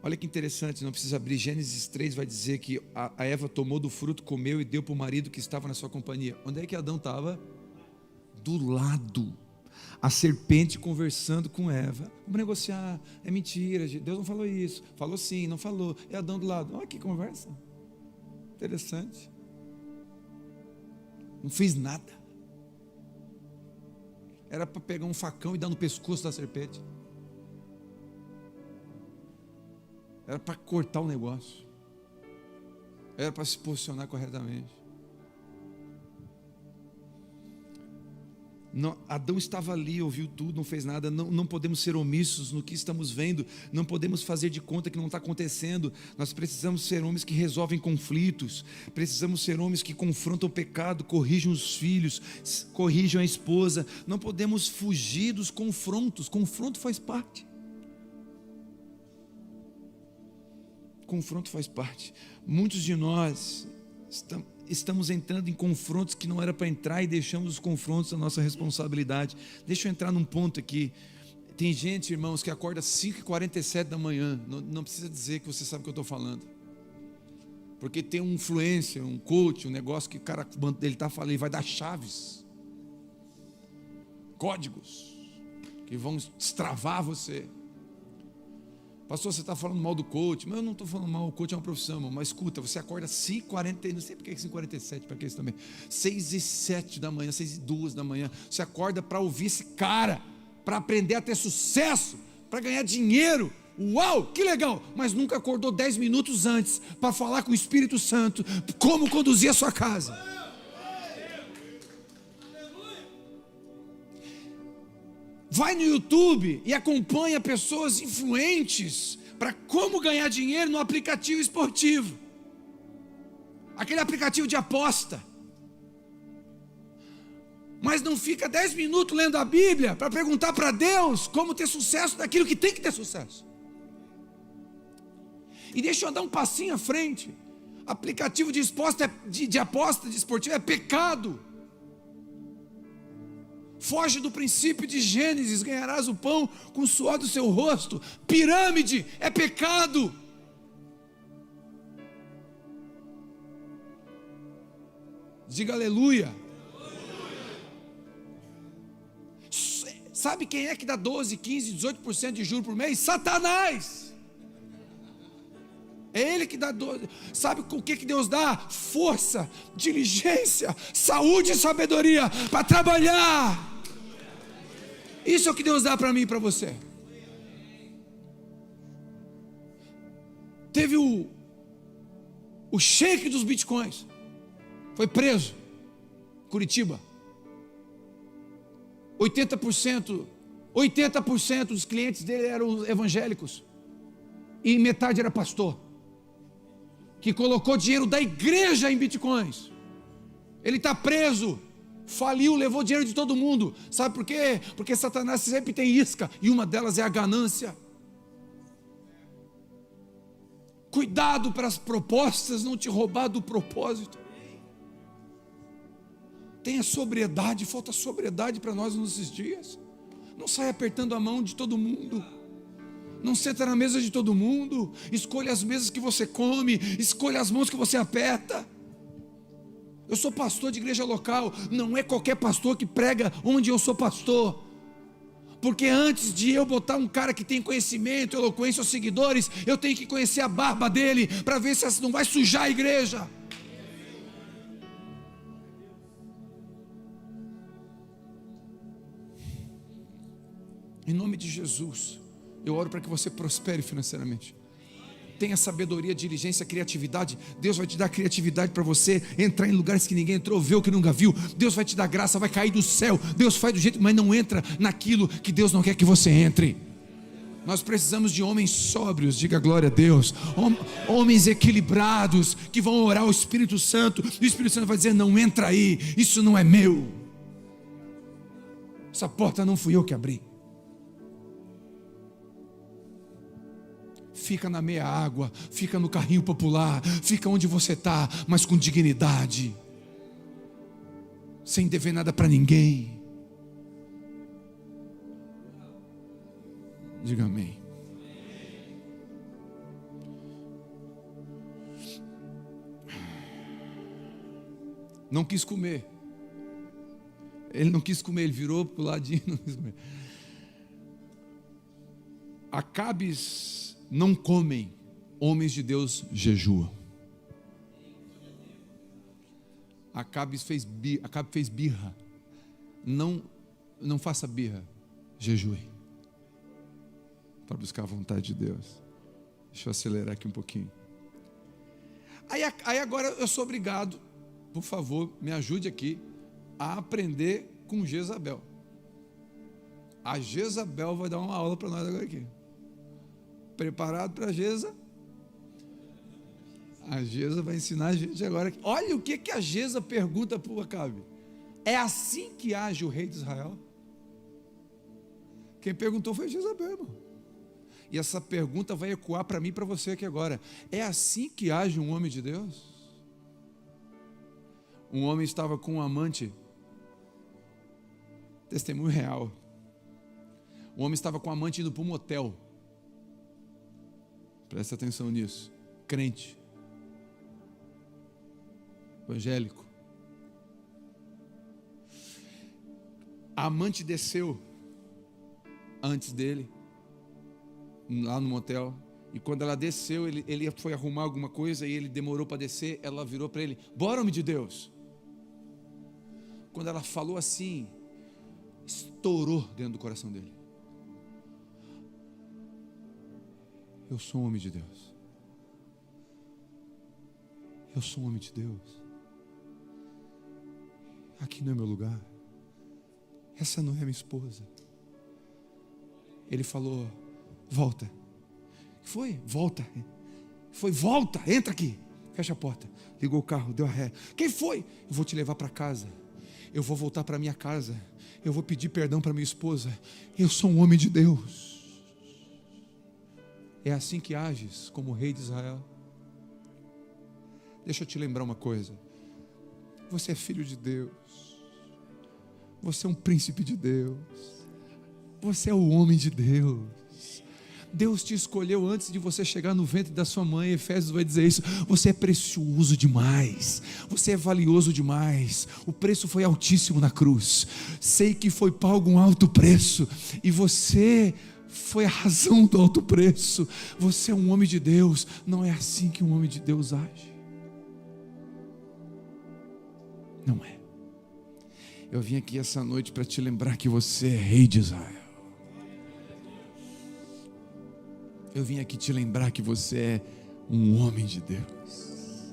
Olha que interessante, não precisa abrir. Gênesis 3 vai dizer que a Eva tomou do fruto, comeu e deu para o marido que estava na sua companhia. Onde é que Adão estava? Do lado. A serpente conversando com Eva. Vamos negociar, é mentira, Deus não falou isso. Falou sim, não falou. É Adão do lado. Olha que conversa interessante. Não fez nada. Era para pegar um facão e dar no pescoço da serpente. Era para cortar o negócio. Era para se posicionar corretamente. Não, Adão estava ali, ouviu tudo, não fez nada. Não podemos ser omissos no que estamos vendo. Não podemos fazer de conta que não está acontecendo. Nós precisamos ser homens que resolvem conflitos. Precisamos ser homens que confrontam o pecado, corrijam os filhos, corrijam a esposa. Não podemos fugir dos confrontos. Confronto faz parte. Confronto faz parte. Muitos de nós estamos entrando em confrontos que não era para entrar e deixamos os confrontos a nossa responsabilidade. Deixa eu entrar num ponto aqui. Tem gente, irmãos, que acorda às 5h47 da manhã. Não precisa dizer que você sabe o que eu estou falando. Porque tem um influencer, um coach, um negócio que o cara dele está falando, ele vai dar chaves, códigos que vão destravar você. Pastor, você está falando mal do coach. Mas eu não estou falando mal, o coach é uma profissão, mas escuta, você acorda 5h40, não sei porque é 5h47, para que isso também, 6h07 da manhã, 6h02 da manhã, você acorda para ouvir esse cara, para aprender a ter sucesso, para ganhar dinheiro. Uau, que legal, mas nunca acordou 10 minutos antes, para falar com o Espírito Santo, como conduzir a sua casa. Vai no YouTube e acompanha pessoas influentes, para como ganhar dinheiro no aplicativo esportivo, aquele aplicativo de aposta, mas não fica 10 minutos lendo a Bíblia para perguntar para Deus como ter sucesso naquilo que tem que ter sucesso. E deixa eu dar um passinho à frente. Aplicativo de aposta de esportivo é pecado. Foge do princípio de Gênesis: ganharás o pão com o suor do seu rosto. Pirâmide é pecado. Diga aleluia. Sabe quem é que dá 12, 15, 18% de juros por mês? Satanás. É ele que dá 12. Sabe o que Deus dá? Força, diligência, saúde e sabedoria para trabalhar. Isso é o que Deus dá para mim e para você. Teve o sheik dos bitcoins, foi preso, Curitiba. 80% dos clientes dele eram evangélicos, e metade era pastor, que colocou dinheiro da igreja em bitcoins. Ele está preso, faliu, levou dinheiro de todo mundo. Sabe por quê? Porque Satanás sempre tem isca, e uma delas é a ganância. Cuidado para as propostas não te roubar do propósito. Tenha sobriedade, falta sobriedade para nós nesses dias. Não saia apertando a mão de todo mundo. Não senta na mesa de todo mundo. Escolha as mesas que você come, escolha as mãos que você aperta. Eu sou pastor de igreja local. Não é qualquer pastor que prega onde eu sou pastor. Porque antes de eu botar um cara que tem conhecimento, eloquência ou seguidores, eu tenho que conhecer a barba dele, para ver se não vai sujar a igreja. Em nome de Jesus, eu oro para que você prospere financeiramente. Tenha sabedoria, diligência, criatividade. Deus vai te dar criatividade para você entrar em lugares que ninguém entrou, ver o que nunca viu. Deus vai te dar graça, vai cair do céu. Deus faz do jeito, mas não entra naquilo que Deus não quer que você entre. Nós precisamos de homens sóbrios, diga glória a Deus. Homens equilibrados, que vão orar ao Espírito Santo. E o Espírito Santo vai dizer: não entra aí, isso não é meu. Essa porta não fui eu que abri. Fica na meia água, fica no carrinho popular, fica onde você está, mas com dignidade, sem dever nada para ninguém. Diga amém. Não quis comer. Ele não quis comer, ele virou para o ladinho, não quis comer. Acabes não comem, homens de Deus jejuam. Acabe fez birra. Não faça birra, jejue, para buscar a vontade de Deus. Deixa eu acelerar aqui um pouquinho. Aí agora eu sou obrigado, por favor, me ajude aqui, a aprender com Jezabel. A Jezabel vai dar uma aula para nós agora aqui. Preparado para a Geza? A Geza vai ensinar a gente agora. Olha o que a Geza pergunta para o Acabe: é assim que age o rei de Israel? Quem perguntou foi Jezabel, irmão. E essa pergunta vai ecoar para mim e para você aqui agora: é assim que age um homem de Deus? Um homem estava com um amante, testemunho real. Um homem estava com um amante indo para um motel. Presta atenção nisso. Crente, evangélico. A amante desceu antes dele, lá no motel. E quando ela desceu, ele foi arrumar alguma coisa e ele demorou para descer. Ela virou para ele: bora, homem de Deus. Quando ela falou assim, estourou dentro do coração dele: eu sou um homem de Deus. Eu sou um homem de Deus. Aqui não é meu lugar. Essa não é minha esposa. Ele falou: volta. Foi, volta. Foi, volta, entra aqui. Fecha a porta. Ligou o carro, deu a ré. Quem foi? Eu vou te levar para casa. Eu vou voltar para minha casa. Eu vou pedir perdão para minha esposa. Eu sou um homem de Deus. É assim que ages como rei de Israel. Deixa eu te lembrar uma coisa. Você é filho de Deus. Você é um príncipe de Deus. Você é o homem de Deus. Deus te escolheu antes de você chegar no ventre da sua mãe. Efésios vai dizer isso. Você é precioso demais. Você é valioso demais. O preço foi altíssimo na cruz. Sei que foi pago um alto preço. E você foi a razão do alto preço. Você é um homem de Deus. Não é assim que um homem de Deus age. Não é. Eu vim aqui essa noite para te lembrar que você é rei de Israel. Eu vim aqui te lembrar que você é um homem de Deus.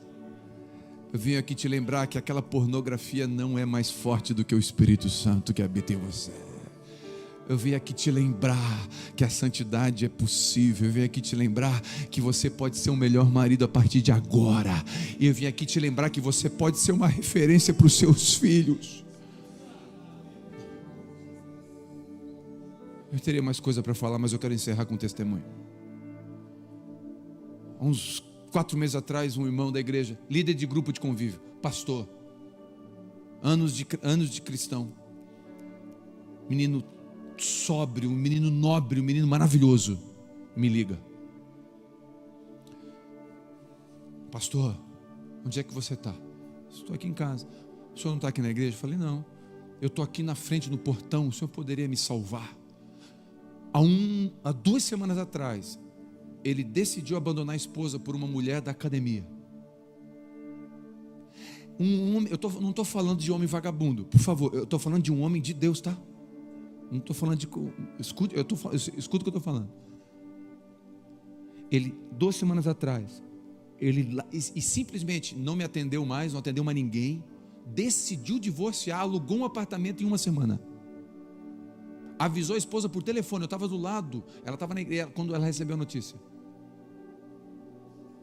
Eu vim aqui te lembrar que aquela pornografia não é mais forte do que o Espírito Santo que habita em você. Eu vim aqui te lembrar que a santidade é possível. Eu vim aqui te lembrar que você pode ser um melhor marido a partir de agora. E eu vim aqui te lembrar que você pode ser uma referência para os seus filhos. Eu teria mais coisa para falar, mas eu quero encerrar com um testemunho. Há uns 4 meses atrás, um irmão da igreja, líder de grupo de convívio, pastor, anos de cristão, menino sóbrio, um menino nobre, um menino maravilhoso, me liga: pastor, onde é que você está? Estou aqui em casa. O senhor não está aqui na igreja? Eu falei: não, eu estou aqui na frente no portão, o senhor poderia me salvar? Há 2 semanas atrás, ele decidiu abandonar a esposa por uma mulher da academia. Um homem, não estou falando de homem vagabundo, por favor, eu estou falando de um homem de Deus, tá? Não estou falando de... Escuta o que eu estou falando. Ele, 2 semanas atrás, ele simplesmente não me atendeu mais, não atendeu mais ninguém, decidiu divorciar, alugou um apartamento em 1 semana. Avisou a esposa por telefone, eu estava do lado, ela estava na igreja quando ela recebeu a notícia.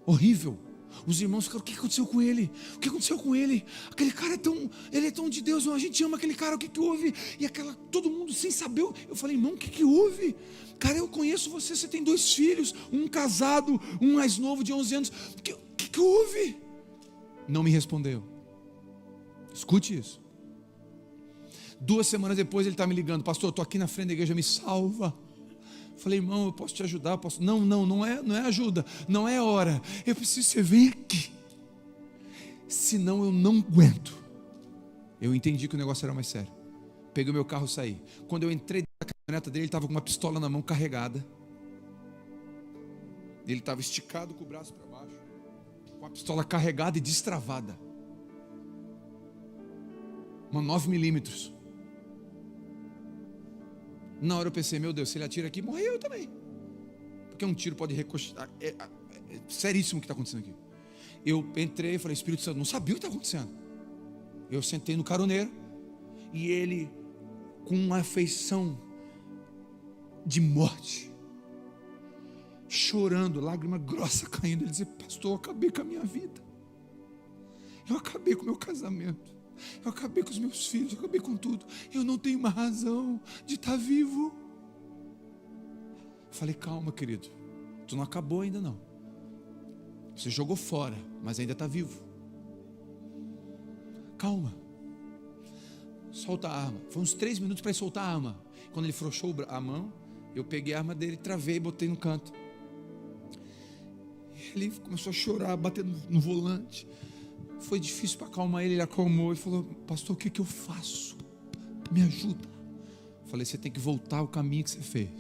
Horrível. Os irmãos ficaram: o que aconteceu com ele? O que aconteceu com ele? Aquele cara ele é tão de Deus, a gente ama aquele cara, o que houve? E todo mundo sem saber. Eu falei: irmão, o que houve? Cara, eu conheço você, você tem 2 filhos, um casado, um mais novo de 11 anos. O que houve? Não me respondeu. Escute isso. 2 semanas depois ele está me ligando: pastor, eu estou aqui na frente da igreja, me salva. Falei: irmão, eu posso te ajudar? Posso? Não é ajuda, não é hora. Eu preciso que você venha aqui, senão eu não aguento. Eu entendi que o negócio era mais sério. Peguei o meu carro e saí. Quando eu entrei na caminhoneta dele, ele estava com uma pistola na mão carregada. Ele estava esticado com o braço para baixo, com a pistola carregada e destravada. Uma 9mm. Na hora eu pensei: meu Deus, se ele atira aqui, morreu eu também. Porque um tiro pode recochar. É seríssimo o que está acontecendo aqui. Eu entrei e falei: Espírito Santo, não sabia o que está acontecendo. Eu sentei no caroneiro e ele, com uma afeição de morte, chorando, lágrima grossa caindo, ele dizia: pastor, eu acabei com a minha vida, eu acabei com o meu casamento, eu acabei com os meus filhos, eu acabei com tudo. Eu não tenho uma razão de estar vivo. Falei: calma, querido, tu não acabou ainda não. Você jogou fora, mas ainda está vivo. Calma. Solta a arma. Foi uns 3 minutos para ele soltar a arma. Quando ele frouxou a mão, eu peguei a arma dele, travei e botei no canto. Ele começou a chorar, batendo no volante. Foi difícil para acalmar ele. Ele acalmou e falou: pastor, o que eu faço? Me ajuda. Falei: você tem que voltar ao caminho que você fez.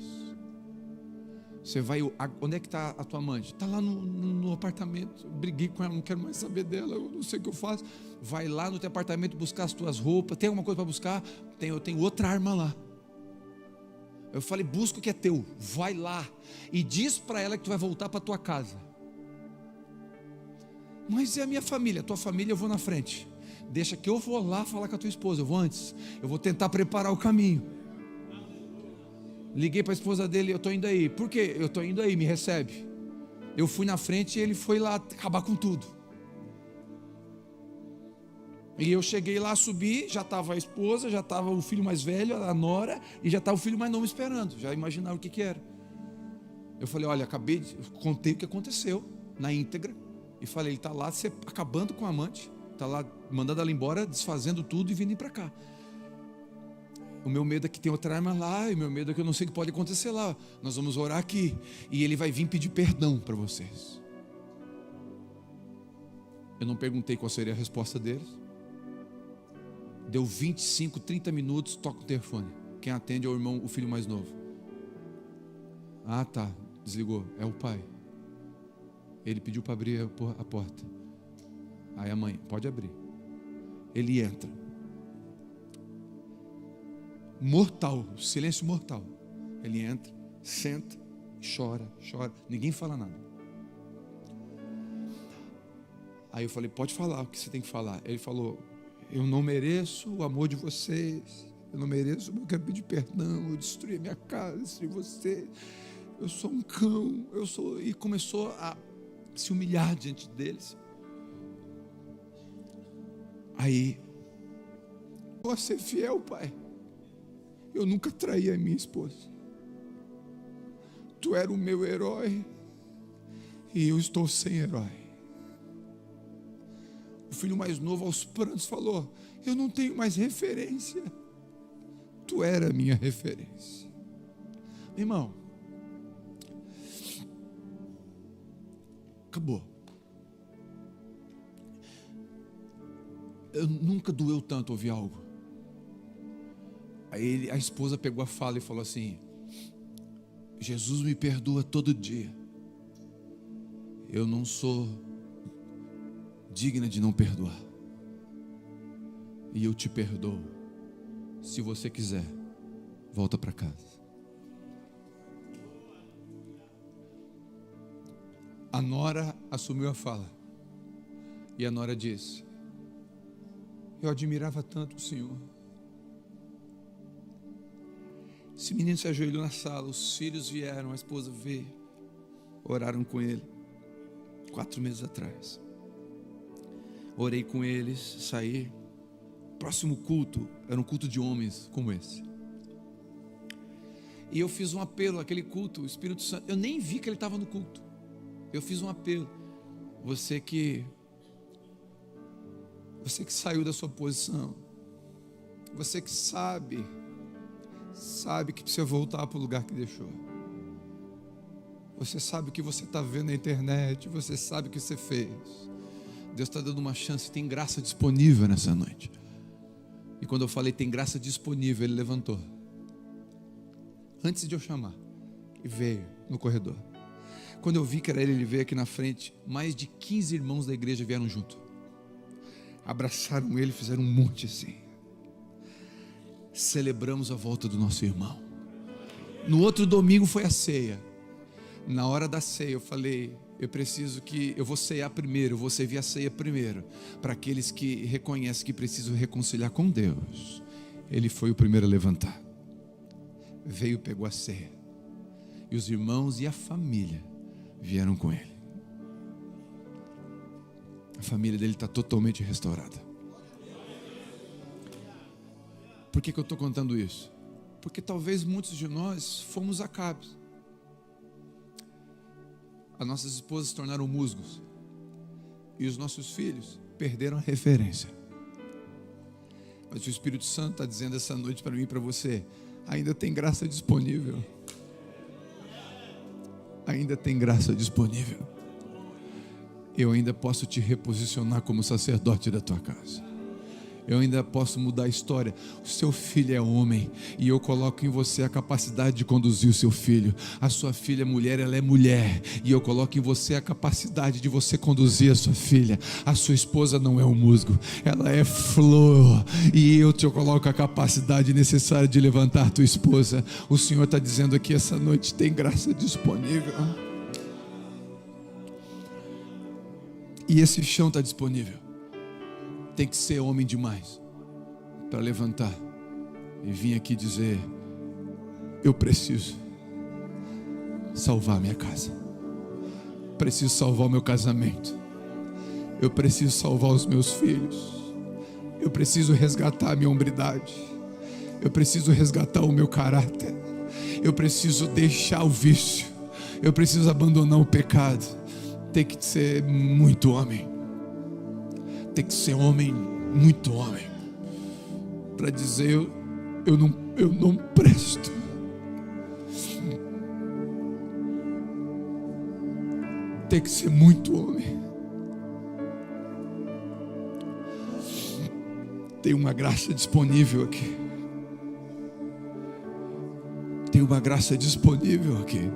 Você vai... Onde é que está a tua amante? Está lá no apartamento. Eu briguei com ela, não quero mais saber dela, eu não sei o que eu faço. Vai lá no teu apartamento buscar as tuas roupas. Tem alguma coisa para buscar? Eu tenho outra arma lá. Eu falei: busca o que é teu. Vai lá e diz para ela que tu vai voltar para tua casa. Mas é a minha família. A tua família eu vou na frente. Deixa que eu vou lá falar com a tua esposa. Eu vou antes. Eu vou tentar preparar o caminho. Liguei para a esposa dele: eu estou indo aí. Por quê? Eu estou indo aí, me recebe. Eu fui na frente e ele foi lá acabar com tudo. E eu cheguei lá, subi, já estava a esposa, já estava o filho mais velho, a nora, e já estava o filho mais novo esperando. Já imaginava o que era. Eu falei, olha, contei o que aconteceu na íntegra. E falei, ele está lá acabando com a amante, está lá mandando ela embora, desfazendo tudo e vindo para cá. O meu medo é que tem outra arma lá, e o meu medo é que eu não sei o que pode acontecer lá. Nós vamos orar aqui, e ele vai vir pedir perdão para vocês. Eu não perguntei qual seria a resposta deles. Deu 25, 30 minutos, toca o telefone. Quem atende é o irmão, o filho mais novo. Ah, tá, desligou, é o pai. Ele pediu para abrir a porta. Aí a mãe, pode abrir. Ele entra. Mortal, silêncio mortal. Ele entra, senta, chora. Ninguém fala nada. Aí eu falei, pode falar o que você tem que falar. Ele falou, eu não mereço o amor de vocês. Eu não mereço, eu quero pedir perdão. Eu destruí a minha casa, destruí você. Eu sou um cão. E começou a se humilhar diante deles. Aí, vou ser fiel, pai. Eu nunca traí a minha esposa. Tu era o meu herói e eu estou sem herói. O filho mais novo, aos prantos, falou, eu não tenho mais referência. Tu era a minha referência. Irmão, acabou. Eu nunca doeu tanto ouvir algo. Aí a esposa pegou a fala e falou assim, Jesus me perdoa todo dia. Eu não sou digna de não perdoar. E eu te perdoo. Se você quiser, volta para casa. A nora assumiu a fala. E a nora disse, eu admirava tanto o Senhor. Esse menino se ajoelhou na sala, os filhos vieram, a esposa veio, oraram com ele, 4 meses atrás. Orei com eles, saí. Próximo culto, era um culto de homens como esse. E eu fiz um apelo, aquele culto, o Espírito Santo, eu nem vi que ele estava no culto. Eu fiz um apelo. Você que saiu da sua posição, você que sabe que precisa voltar para o lugar que deixou. Você sabe o que você está vendo na internet, você sabe o que você fez. Deus está dando uma chance, tem graça disponível nessa noite. E quando eu falei tem graça disponível, ele levantou. Antes de eu chamar, e veio no corredor. Quando eu vi que era ele veio aqui na frente. Mais de 15 irmãos da igreja vieram junto. Abraçaram ele, fizeram um monte assim. Celebramos a volta do nosso irmão. No outro domingo foi a ceia. Na hora da ceia eu falei, eu vou ceiar primeiro, eu vou servir a ceia primeiro, para aqueles que reconhecem que precisam reconciliar com Deus. Ele foi o primeiro a levantar. Veio, pegou a ceia. E os irmãos e a família vieram com ele. A família dele está totalmente restaurada. Por que eu estou contando isso? Porque talvez muitos de nós fomos Acabes. As nossas esposas se tornaram musgos. E os nossos filhos perderam a referência. Mas o Espírito Santo está dizendo essa noite para mim e para você, ainda tem graça disponível. Ainda tem graça disponível. Eu ainda posso te reposicionar como sacerdote da tua casa. Eu ainda posso mudar a história. O seu filho é homem e eu coloco em você a capacidade de conduzir o seu filho. A sua filha é mulher, ela é mulher, e eu coloco em você a capacidade de você conduzir a sua filha. A sua esposa não é um musgo, ela é flor, e eu te coloco a capacidade necessária de levantar tua esposa. O Senhor está dizendo aqui essa noite, tem graça disponível. E esse chão está disponível. Tem que ser homem demais para levantar e vir aqui dizer, eu preciso salvar minha casa. preciso salvar o meu casamento. Eu preciso salvar os meus filhos. Eu preciso resgatar a minha hombridade. Eu preciso resgatar o meu caráter. Eu preciso deixar o vício. Eu preciso abandonar o pecado. Tem que ser muito homem. Tem que ser homem, muito homem, para dizer eu não presto. Tem que ser muito homem. Tem uma graça disponível aqui. Tem uma graça disponível aqui.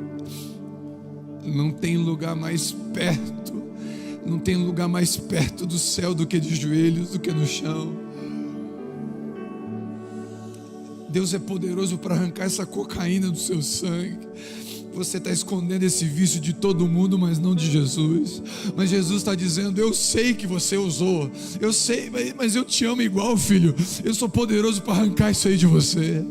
Não tem lugar mais perto. Não tem lugar mais perto do céu do que de joelhos, do que no chão. Deus é poderoso para arrancar essa cocaína do seu sangue. Você está escondendo esse vício de todo mundo, mas não de Jesus. Mas Jesus está dizendo: eu sei que você usou, eu sei, mas eu te amo igual, filho. Eu sou poderoso para arrancar isso aí de você.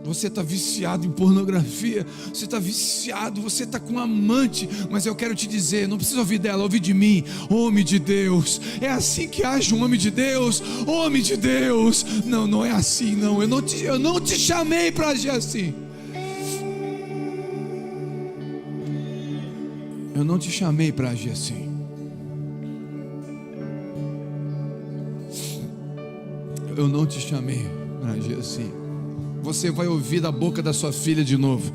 Você está viciado em pornografia, você está viciado, você está com um amante, mas eu quero te dizer, não precisa ouvir dela, ouve de mim. Homem de Deus, é assim que age um homem de Deus. Homem de Deus, não é assim, não. Eu não te chamei para agir assim. Eu não te chamei para agir assim. Eu não te chamei para agir assim. Você vai ouvir da boca da sua filha de novo: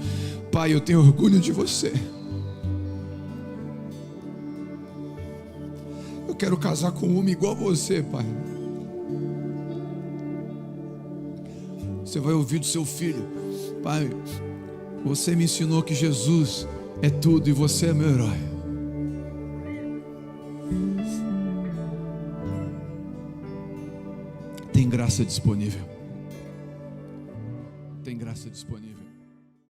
pai, eu tenho orgulho de você. Eu quero casar com um homem igual a você, pai. Você vai ouvir do seu filho: pai, você me ensinou que Jesus é tudo e você é meu herói. Tem graça disponível. Tem graça disponível.